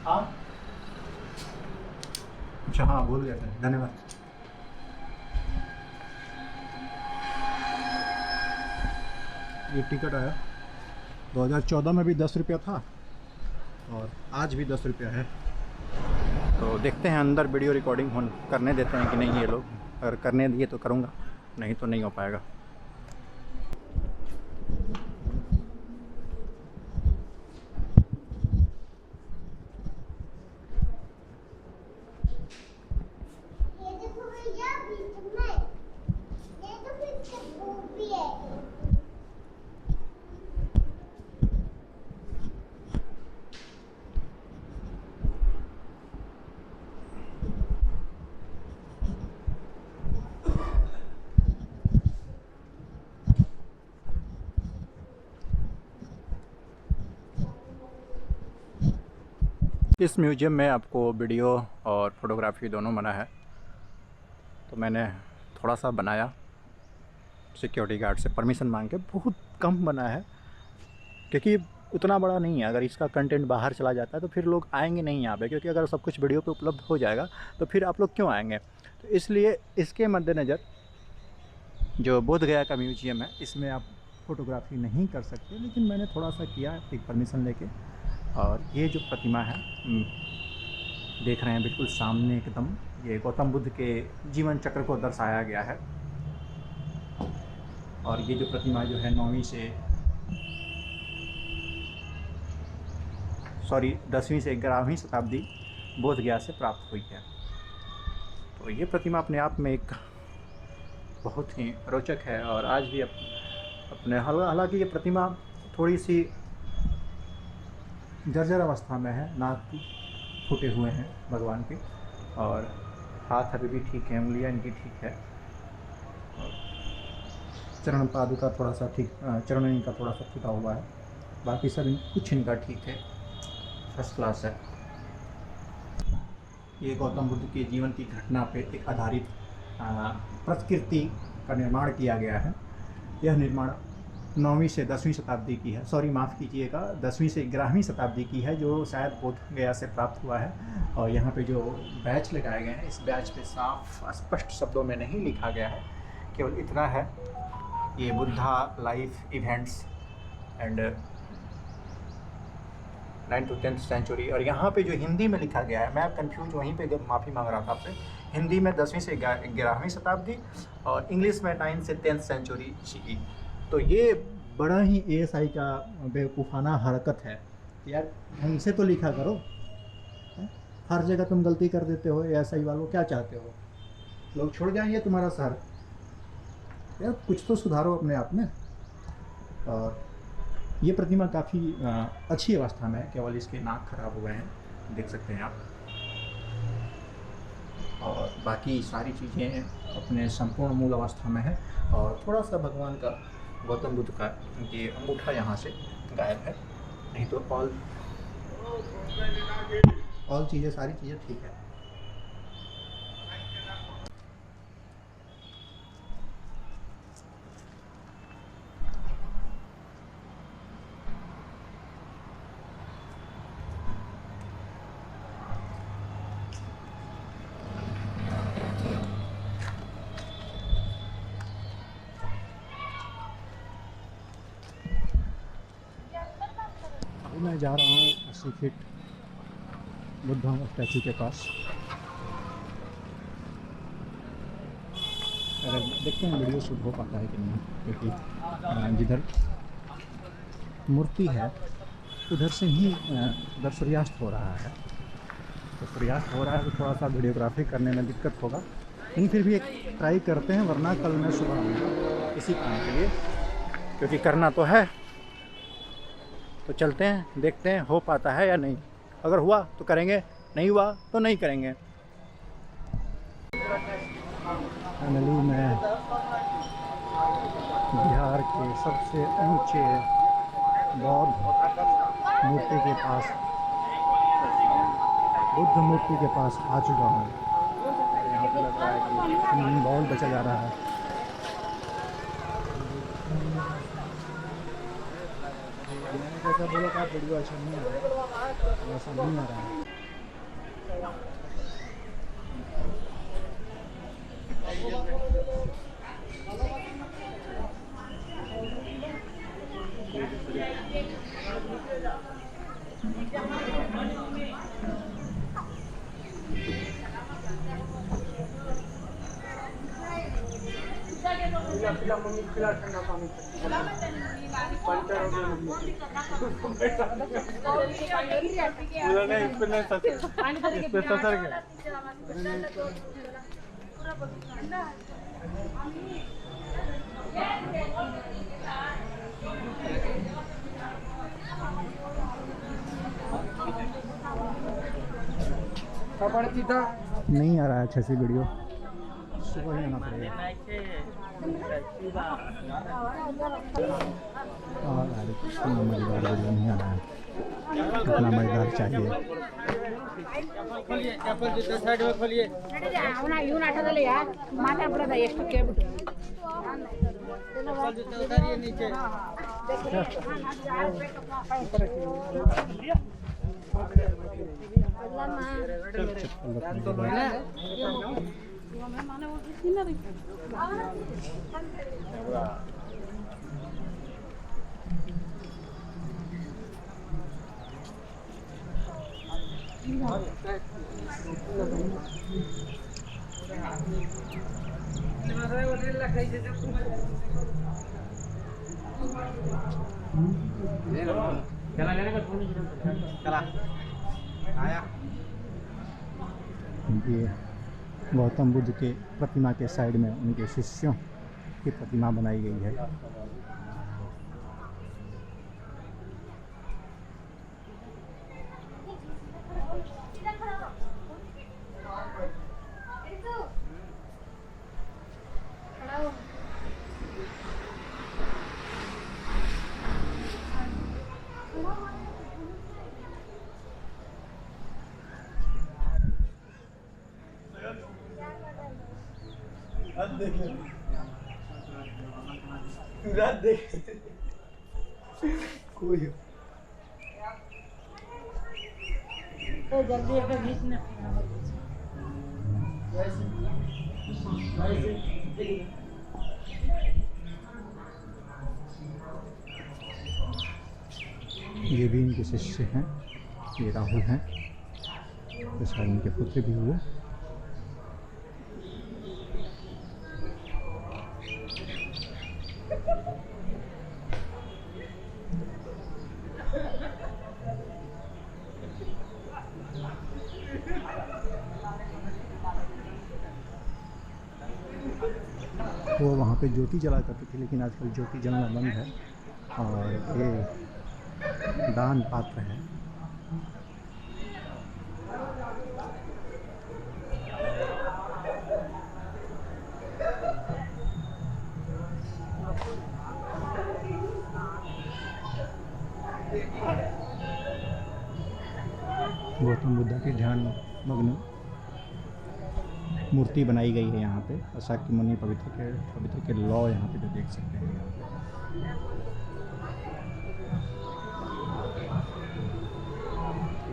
हाँ अच्छा हाँ भूल गया था, धन्यवाद। ये टिकट आया 2014 में भी 10 रुपया था और आज भी 10 रुपया है। तो देखते हैं अंदर वीडियो रिकॉर्डिंग करने देते हैं कि नहीं ये लोग। अगर करने दिए तो करूँगा, नहीं तो नहीं हो पाएगा। इस म्यूज़ियम में आपको वीडियो और फोटोग्राफी दोनों मना है, तो मैंने थोड़ा सा बनाया सिक्योरिटी गार्ड से परमिशन मांग के। बहुत कम बना है क्योंकि उतना बड़ा नहीं है। अगर इसका कंटेंट बाहर चला जाता है तो फिर लोग आएंगे नहीं यहाँ पे, क्योंकि अगर सब कुछ वीडियो पे उपलब्ध हो जाएगा तो फिर आप लोग क्यों आएंगे। तो इसलिए इसके मद्देनज़र जो बोध गया का म्यूज़ियम है इसमें आप फोटोग्राफी नहीं कर सकते, लेकिन मैंने थोड़ा सा किया एक परमिशन लेके। और ये जो प्रतिमा है देख रहे हैं बिल्कुल सामने एकदम, ये गौतम बुद्ध के जीवन चक्र को दर्शाया गया है। और ये जो प्रतिमा जो है 10वीं से 11वीं शताब्दी बोध गया से प्राप्त हुई है। तो ये प्रतिमा अपने आप में एक बहुत ही रोचक है और आज भी अपने हालांकि ये प्रतिमा थोड़ी सी जर्जर अवस्था में है, नाक फूटे हुए हैं भगवान के, और हाथ अभी भी ठीक है, उंगलियां इनकी ठीक है, और चरण पादुका थोड़ा सा ठीक, चरण इनका थोड़ा सा फूटा हुआ है, बाकी सब कुछ इनका ठीक है, फर्स्ट क्लास है। ये गौतम बुद्ध के जीवन की घटना पे एक आधारित प्रतिकृति का निर्माण किया गया है। यह निर्माण 9वीं से 10वीं शताब्दी की है, सॉरी माफ़ कीजिएगा, 10वीं से 11वीं शताब्दी की है, जो शायद बोध गया से प्राप्त हुआ है। और यहाँ पे जो बैच लगाए गए हैं, इस बैच पे साफ स्पष्ट शब्दों में नहीं लिखा गया है, केवल इतना है, ये Buddha life events and 9th to 10th century. और यहाँ पे जो हिंदी में लिखा गया है, मैं कंफ्यूज वहीं पे माफ़ी मांग रहा था आपसे, हिंदी में 10वीं से 11वीं शताब्दी और इंग्लिश में 9th से 10th सेंचुरी CE। तो ये बड़ा ही ASI का बेवकूफ़ाना हरकत है यार, ढंग से तो लिखा करो, हर जगह तुम गलती कर देते हो। ASI वालों क्या चाहते हो, लोग छोड़ जाएंगे तुम्हारा शहर? यार कुछ तो सुधारो अपने आप में। और ये प्रतिमा काफ़ी अच्छी अवस्था में है, केवल इसके नाक खराब हुए हैं, देख सकते हैं आप, और बाकी सारी चीज़ें अपने संपूर्ण मूल अवस्था में है। और थोड़ा सा भगवान का, गौतम बुद्ध का ये अंगूठा यहाँ से गायब है, नहीं तो ऑल चीज़ें, सारी चीज़ें ठीक है। मैं जा रहा हूँ 80 फीट बुद्धा स्टैचू के पास। अगर देखते हैं वीडियो शूट हो पाता है कि नहीं, क्योंकि जिधर मूर्ति है उधर से ही उधर सूर्यास्त हो रहा है, तो सूर्यास्त हो रहा है तो थोड़ा सा वीडियोग्राफी करने में दिक्कत होगा, लेकिन फिर भी एक ट्राई करते हैं, वरना कल मैं सुबह आऊँगा इसी काम के लिए, क्योंकि करना तो है। तो चलते हैं, देखते हैं हो पाता है या नहीं, अगर हुआ तो करेंगे, नहीं हुआ तो नहीं करेंगे। फाइनली मैं बिहार के सबसे ऊंचे बौद्ध मूर्ति के पास, बुद्ध मूर्ति के पास आ चुका हूँ। यहाँ पे लग रहा है कि बहुत बचा जा रहा है। मैंने जैसा बोला था वीडियो अच्छा नहीं आ रहा है, ऐसा नहीं आ रहा है। नहीं आ रहा है अच्छे से वीडियो, सुबह ही आना पड़ेगा। मज़ेदार वीडियो नहीं आ रहा है, कितना मज़ेदार चाहिए। ये गौतम बुद्ध के प्रतिमा के साइड में उनके शिष्यों की प्रतिमा बनाई गई है। तो जल्दी एक बीच में ये भी इनके शिष्य हैं, ये राहुल हैं, तो शायद इनके पुत्र भी हुए। वो वहाँ पे ज्योति जला करते थे, लेकिन आजकल ज्योति जलना बंद है और ये दान पात्र है। गौतम बुद्ध के ध्यान मग्न मूर्ति बनाई गई है यहाँ पे। अशाक्य मुनि पवित्र के लौ यहाँ पे जो देख सकते हैं यहाँ पे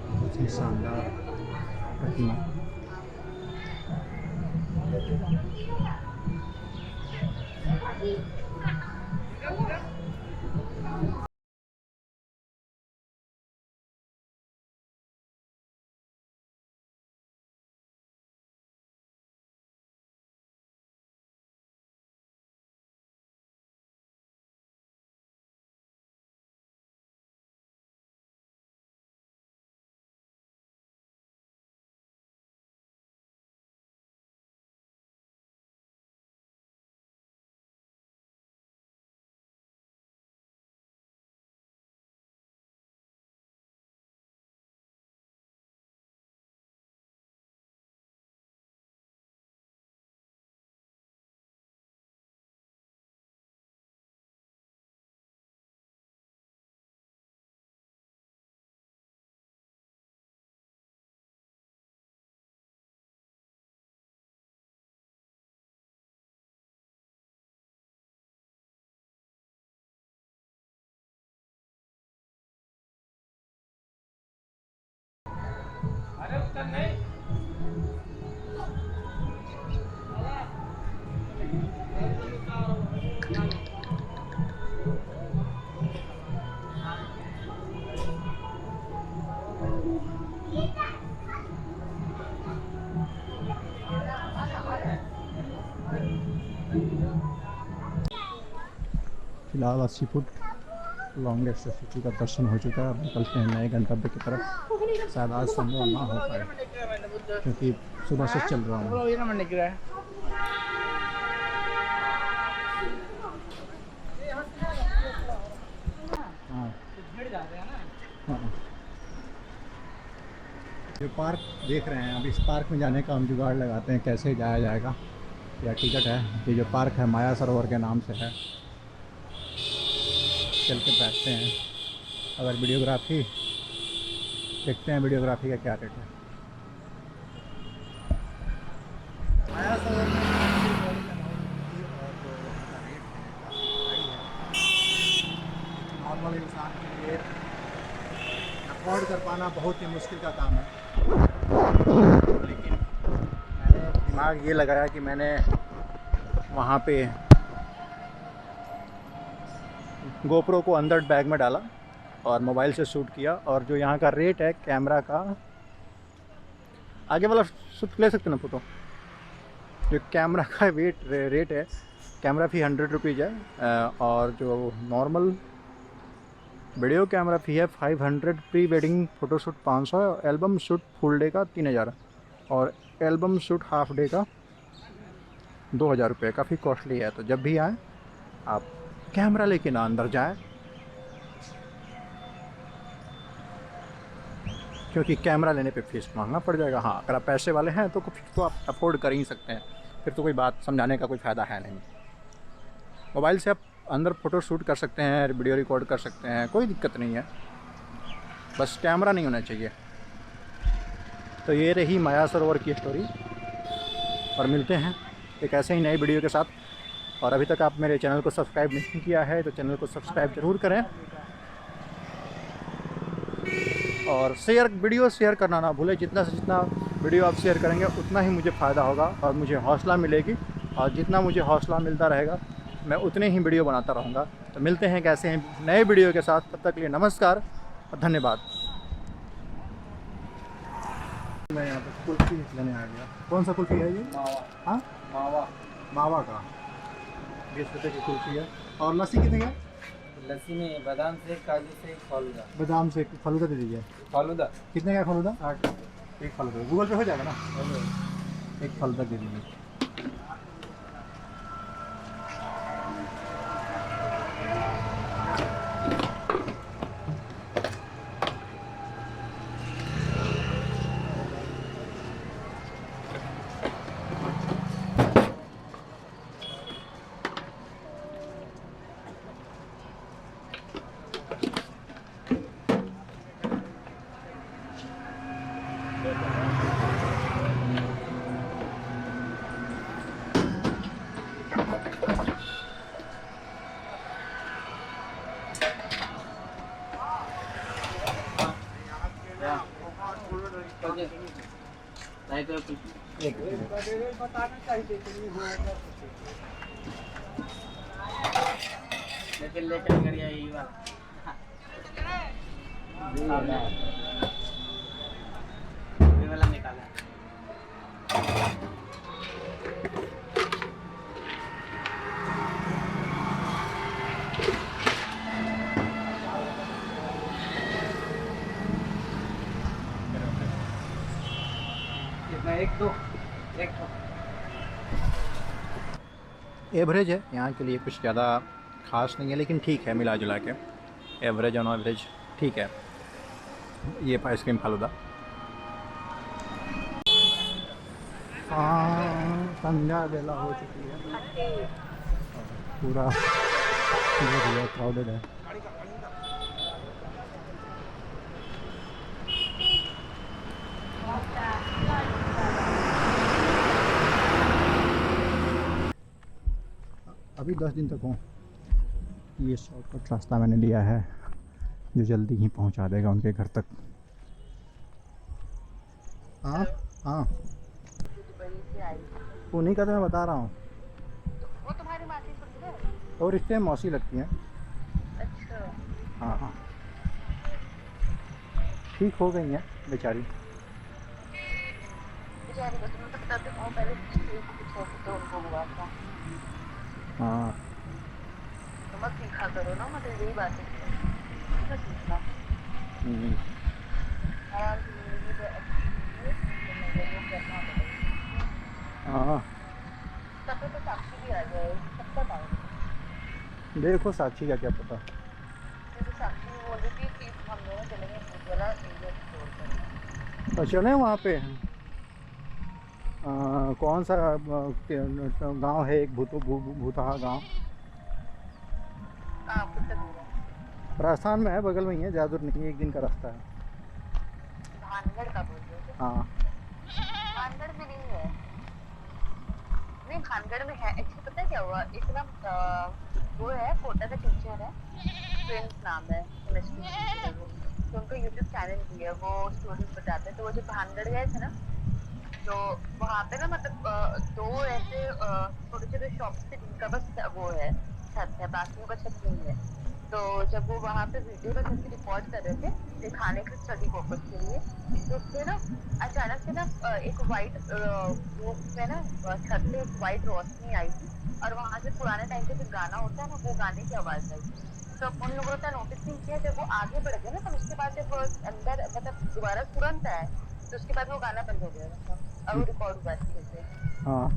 बहुत ही शानदार प्रतिमा। फिलहाल 80 फुट लॉन्गेस्ट सूची का दर्शन हो चुका है। अब निकलते हैं नए गंतव्य की तरफ। शायद आज संभव ना हो पाए क्योंकि सुबह से चल रहा हूँ। हाँ। जो पार्क देख रहे हैं, अब इस पार्क में जाने का हम जुगाड़ लगाते हैं, कैसे जाया जाएगा या टिकट है। ये जो पार्क है माया सरोवर के नाम से है। चल के बैठते हैं। अगर वीडियोग्राफी देखते हैं, वीडियोग्राफी का क्या रेट है। माया सरोवर नॉर्मल इंसान के लिए अफोर्ड कर पाना बहुत ही मुश्किल का काम है, लेकिन मैंने दिमाग ये लगाया कि मैंने वहाँ पे गोप्रो को अंदर बैग में डाला और मोबाइल से शूट किया। और जो यहाँ का रेट है कैमरा का, आगे वाला शूट ले सकते ना फोटो। जो कैमरा का रेट है, कैमरा फ़ी 100 रुपीज़ है और जो नॉर्मल वीडियो कैमरा फ़ी है 500। प्री वेडिंग फ़ोटोशूट 500 है, एल्बम शूट फुल डे का 3000 और एल्बम शूट हाफ डे का 2000 रुपये। काफ़ी कॉस्टली है। तो जब भी आए आप कैमरा लेके ना अंदर जाए, क्योंकि कैमरा लेने पे फीस महंगा पड़ जाएगा। हाँ, अगर आप पैसे वाले हैं तो फिर तो आप अफोर्ड कर ही सकते हैं, फिर तो कोई बात समझाने का कोई फ़ायदा है नहीं। मोबाइल से आप अंदर फ़ोटो शूट कर सकते हैं, वीडियो रिकॉर्ड कर सकते हैं, कोई दिक्कत नहीं है, बस कैमरा नहीं होना चाहिए। तो ये रही माया सरोवर की स्टोरी और मिलते हैं एक ऐसे ही नई वीडियो के साथ। और अभी तक आप मेरे चैनल को सब्सक्राइब नहीं किया है तो चैनल को सब्सक्राइब ज़रूर करें, और वीडियो शेयर करना ना भूलें। जितना से जितना वीडियो आप शेयर करेंगे उतना ही मुझे फ़ायदा होगा और मुझे हौसला मिलेगी, और जितना मुझे हौसला मिलता रहेगा मैं उतने ही वीडियो बनाता रहूँगा। तो मिलते हैं कैसे हैं नए वीडियो के साथ, तब तक के लिए नमस्कार और धन्यवाद। मैं यहाँ पर कुल्फ़ी लेने आ गया। कौन सा कुल्फ़ी है ये? हाँ, मावा का 20 रुपये की कुल्फ़ी है। और लस्सी कितने का? लस्सी में बादाम से, काजू से, फालूदा। बादाम से फालूदा दे दीजिए। फालूदा कितने का है फालूदा? 8 रुपये। एक फालूदा गूगल पे हो जाएगा ना? एक फालूदा दे दीजिए। लेकिन लेकर करिए ये वाला ये वाला निकाला। एवरेज है यहाँ के लिए, कुछ ज़्यादा खास नहीं है, लेकिन ठीक है मिला जुला के। एवरेज ऑन एवरेज ठीक है। ये आइसक्रीम फालूदा। हाँ, संध्या बेला हो चुकी है, पूरा क्राउडेड है। अभी 10 दिन तक हूँ। ये शॉर्टकट रास्ता मैंने लिया है जो जल्दी ही पहुँचा देगा उनके घर तक। हाँ हाँ, उन्हीं का तो मैं बता रहा हूँ। वो तुम्हारी मासी सुन है? और रिश्ते में मौसी लगती हैं। अच्छा। हाँ हाँ, ठीक हो गई हैं बेचारी। बेचारी को तुम तो बताते हो पहले कुछ तो उनको हुआ था। हाँ, तो मत सीखा करो ना, मतलब यही बात है तो सीखना। हाँ, हाँ, तब तो साक्षी भी आ जाए, तब तक आओ। देखो साक्षी का क्या पता। जैसे साक्षी बोल रही थी कि हम दोनों चलेंगे भूत वाला एरिया एक्सप्लोर करने। तो चलें वहाँ पे। कौन सा गांव है एक भूतहा गांव? हाँ, कितना दूर है? राजस्थान में है, बगल में ही है, ज़्यादा दूर नहीं है, 1 दिन का रास्ता है। भानगढ़ का बोल रहे हो? हाँ, भानगढ़ में नहीं है। नहीं, भानगढ़ में है। एक्चुअली पता है क्या हुआ, एक ना वो है, कोटा का टीचर है, प्रिंस नाम है, केमिस्ट्री टीचर है वो। तो उनका यूट्यूब चैनल भी है, वो स्टोरीज बताते हैं। तो वो जो भानगढ़ गए थे ना, तो वहाँ पे ना मतलब 2 ऐसे छोटे छोटे शॉप्स थे जिनका बस वो है, छत है, बाकियों का छत नहीं है। तो जब वो वहाँ पे वीडियो का करके रिकॉर्ड कर रहे थे दिखाने के स्टडी पर्पज के लिए, तो उससे ना अचानक से ना एक वाइट वो पे ना छत पे एक वाइट रोशनी आई थी, और वहाँ से पुराने टाइम पे जो गाना होता है ना, वो गाने की आवाज़ आई। तो उन लोगों ने नोटिस नहीं किया। जब वो आगे बढ़ गए ना, तो उसके बाद जब अंदर मतलब दोबारा तुरंत आया, तो उसके बाद वो गाना बंद हो गया था और वो रिकॉर्ड हुआ अच्छे से। हाँ,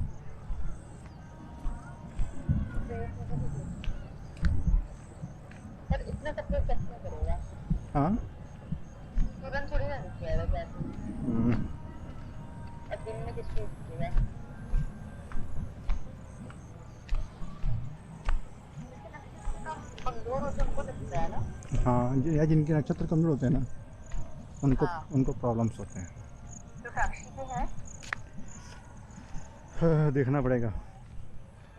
तब इतना सब कुछ कैसे करेगा? हाँ, तुरंत थोड़ी ना रुक जाएगा कैसे? अब दिन में किसको रुकेगा? कमजोर होते उनको लगता है ना। हाँ, या जिनके नक्षत्र कमजोर होते हैं ना, उनको हाँ। उनको प्रॉब्लम्स होते हैं। तो साक्षी को है देखना पड़ेगा।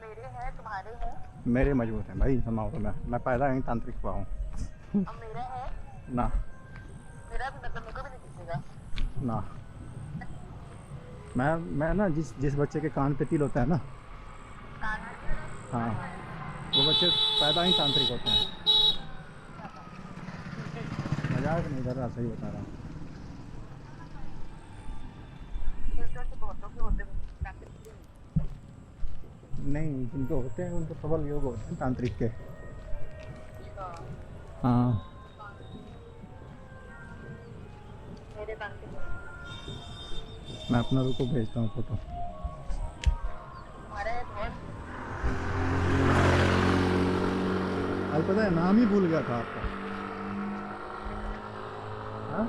मेरे हैं, तुम्हारे हैं, मेरे मजबूत हैं भाई, समाओ तो मैं पैदा यहीं तांत्रिक हुआ हूँ। और मेरा है। ना मेरा भी मतलब मेरे को भी नहीं दिखेगा। ना मैं ना जिस बच्चे के कान पे तिल होता है ना, कान हाँ, वो बच्चे पैदा ही तांत्रिक होते हैं। मजाक नहीं कर रहा, सही बता रहा हूँ। फ्यूचर से बहुतों के होते हैं। नहीं, जिनको होते हैं उनको प्रबल योग होते हैं तांत्रिक के। हाँ, मेरे कान के मैं अपना रुको भेजता हूँ फोटो। तुम्हारा है बहुत। आज पता है नाम ही भूल गया था आपका। हाँ?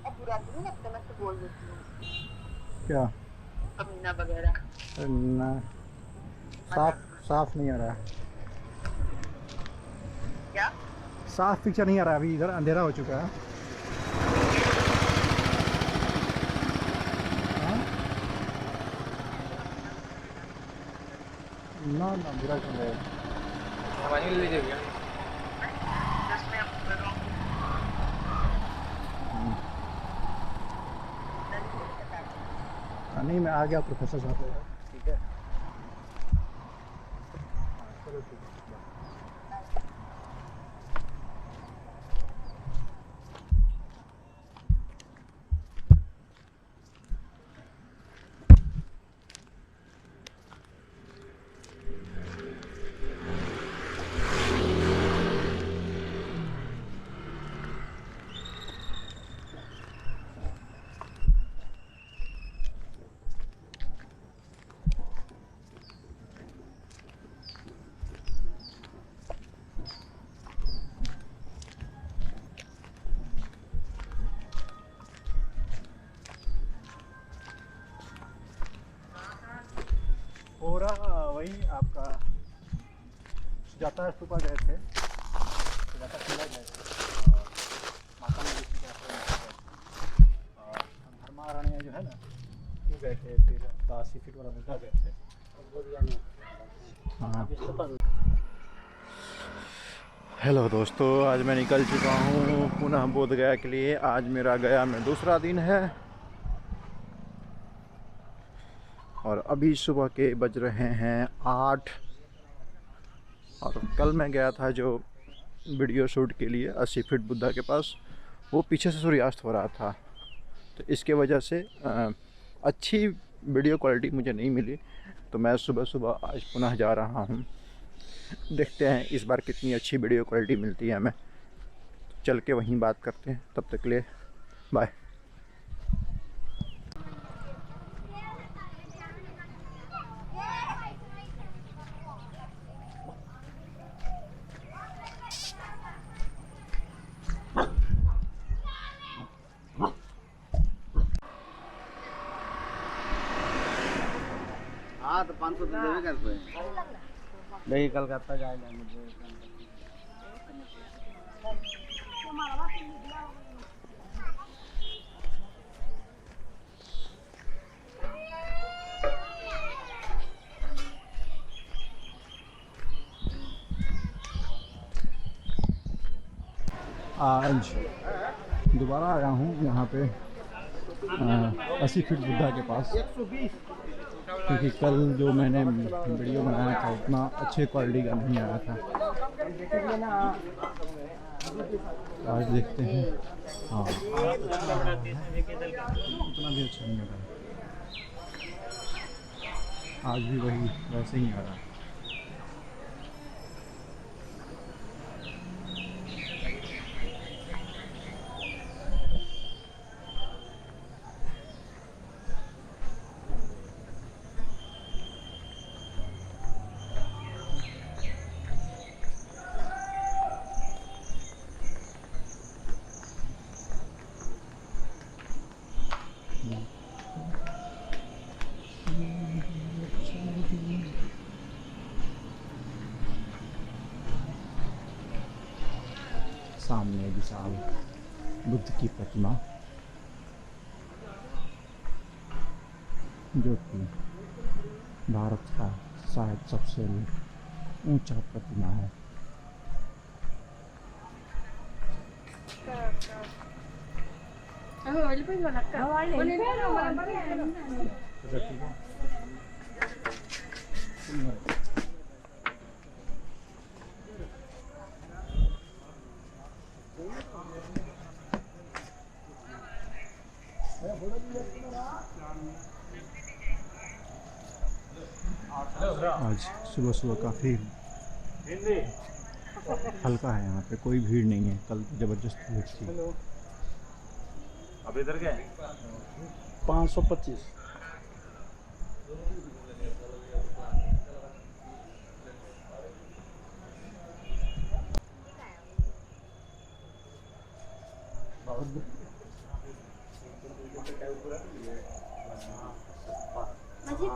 अब बुरा तो नहीं लगता, मैं तो बोल देती हूँ क्या? कमीना वगैरह। ना, साफ नहीं आ रहा है। क्या? साफ पिक्चर नहीं आ रहा है, अभी इधर अंधेरा हो चुका है। हाँ? ना बुरा क्यों रहेगा? जिसमें अब करो। नहीं, मैं आ गया प्रोफेसर साहब। ठीक है, चलो ठीक है। पूरा वही आपका सुजाता स्तूपा गए थे, सुजाता किला गए थे, और माता में ऋषि के आश्रम में गए थे, और धर्मारण्य जो है ना वो गए थे, फिर 80 फीट वाला बुद्धा गए थे। हाँ। हेलो दोस्तों, आज मैं निकल चुका हूँ पुनः बोध गया के लिए। आज मेरा गया में दूसरा दिन है और अभी सुबह के बज रहे हैं 8। और कल मैं गया था जो वीडियो शूट के लिए 80 फीट बुद्धा के पास, वो पीछे से सूर्यास्त हो रहा था, तो इसके वजह से अच्छी वीडियो क्वालिटी मुझे नहीं मिली। तो मैं सुबह सुबह आज पुनः जा रहा हूँ, देखते हैं इस बार कितनी अच्छी वीडियो क्वालिटी मिलती है हमें। चल के वहीं बात करते हैं, तब तक के लिए बाय। हाँ तो 500 तो देवे कर पे नहीं, कलकत्ता जाएगा मुझे। आज दोबारा आया हूँ यहाँ पे 80 फीट बुद्धा के पास, क्योंकि कल जो मैंने वीडियो बनाया था उतना अच्छे क्वालिटी का नहीं आया था। आज देखते हैं। हाँ, उतना भी अच्छा नहीं आ रहा है। आज भी वही वैसे ही आ रहा है। सामने विशाल बुद्ध की प्रतिमा, जो कि भारत का शायद सबसे ऊंचा प्रतिमा है। आज सुबह सुबह काफ़ी हल्का है, यहाँ पे कोई भीड़ नहीं है। कल तो ज़बरदस्त भीड़ थी। अब इधर गए 525।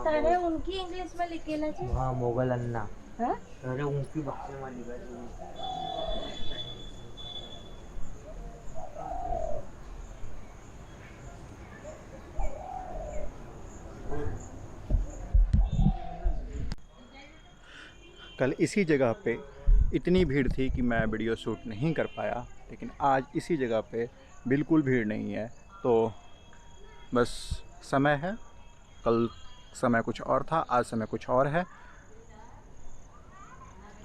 तड़े उनकी इंग्लिश में लिखेला छे। हाँ मोगल अन्ना हाँ? तड़े उनकी भाषा में लिखा है। कल इसी जगह पे इतनी भीड़ थी कि मैं वीडियो शूट नहीं कर पाया, लेकिन आज इसी जगह पे बिल्कुल भीड़ नहीं है। तो बस समय है, कल समय कुछ और था, आज समय कुछ और है,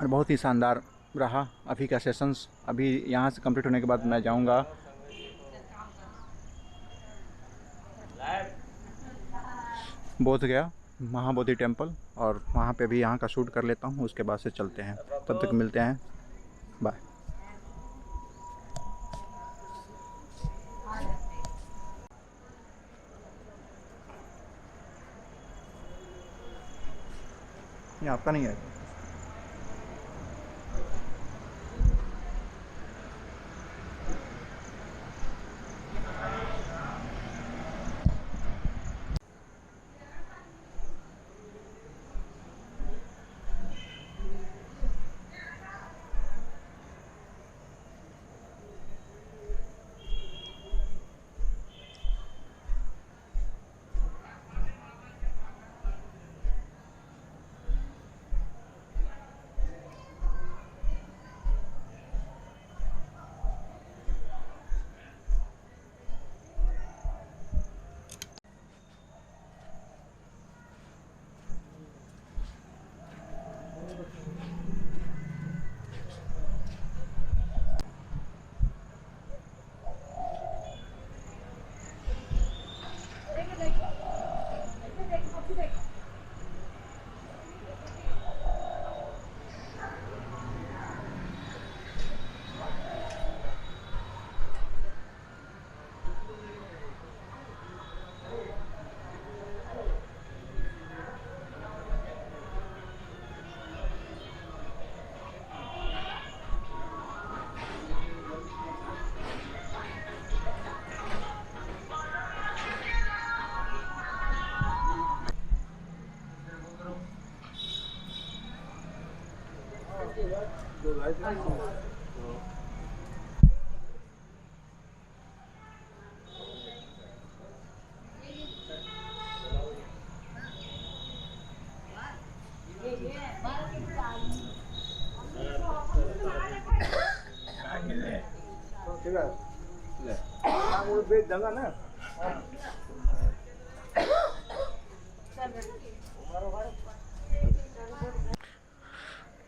और बहुत ही शानदार रहा अभी का सेशंस। अभी यहाँ से कंप्लीट होने के बाद मैं जाऊँगा बोध गया महाबोधि टेम्पल, और वहाँ पे भी यहाँ का शूट कर लेता हूँ, उसके बाद से चलते हैं। तब तक मिलते हैं, बाय। ये आपका नहीं है।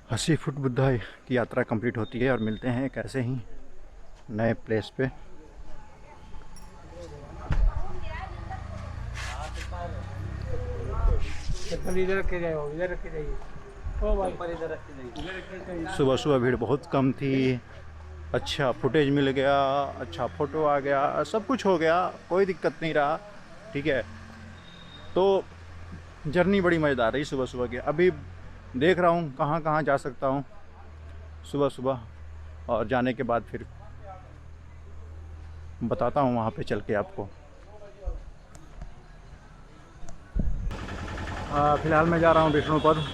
अस्सी फुट बुद्धा की यात्रा कंप्लीट होती है और मिलते हैं एक ऐसे ही नए प्लेस पे। इधर रखे जाइए, इधर रखे जाइए, ओ भाई पर इधर रखे जाइए। सुबह सुबह भीड़ बहुत कम थी, अच्छा फुटेज मिल गया, अच्छा फ़ोटो आ गया, सब कुछ हो गया, कोई दिक्कत नहीं रहा। ठीक है, तो जर्नी बड़ी मज़ेदार रही सुबह सुबह की। अभी देख रहा हूँ कहाँ कहाँ जा सकता हूँ सुबह सुबह, और जाने के बाद फिर बताता हूँ वहाँ पे चल के आपको। फ़िलहाल मैं जा रहा हूँ विष्णुपद,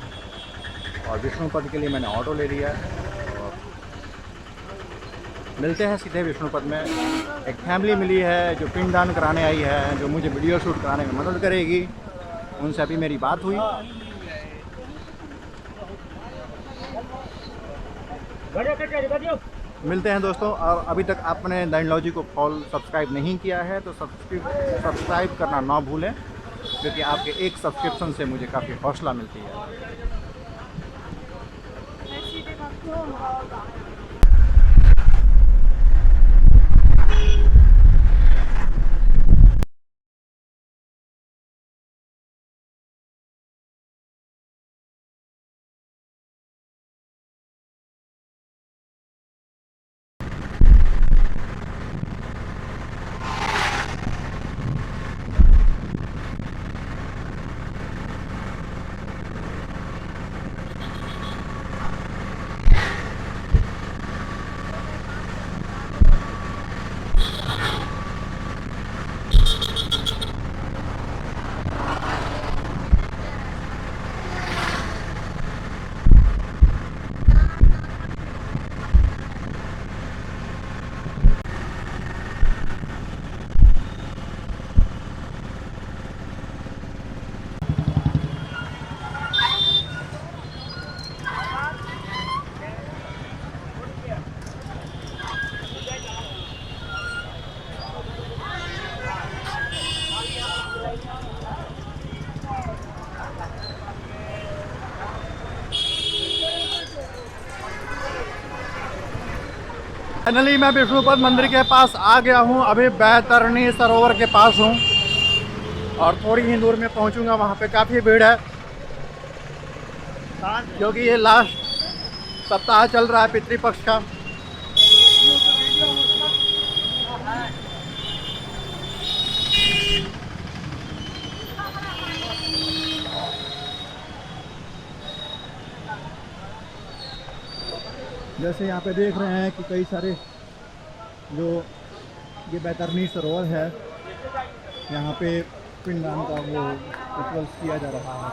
और विष्णुपद के लिए मैंने ऑटो ले लिया है। और मिलते हैं सीधे विष्णुपद में। एक फैमिली मिली है जो पिंडदान कराने आई है, जो मुझे वीडियो शूट कराने में मदद करेगी। उनसे अभी मेरी बात हुई। मिलते हैं दोस्तों। और अभी तक आपने द इंडोलॉजी को फॉलो सब्सक्राइब नहीं किया है तो सब्सक्राइब करना ना भूलें, क्योंकि आपके एक सब्सक्रिप्शन से मुझे काफ़ी हौसला मिलती है। फाइनली मैं विष्णुपद मंदिर के पास आ गया हूँ। अभी बैतरणी सरोवर के पास हूँ और थोड़ी ही दूर में पहुँचूँगा। वहाँ पे काफ़ी भीड़ है क्योंकि ये लास्ट सप्ताह चल रहा है पितृपक्ष का। जैसे यहाँ पे देख रहे हैं कि कई सारे जो ये बैतरणी सरोवर है, यहाँ पे पिंडदान का वो रिचुअल्स किया जा रहा है।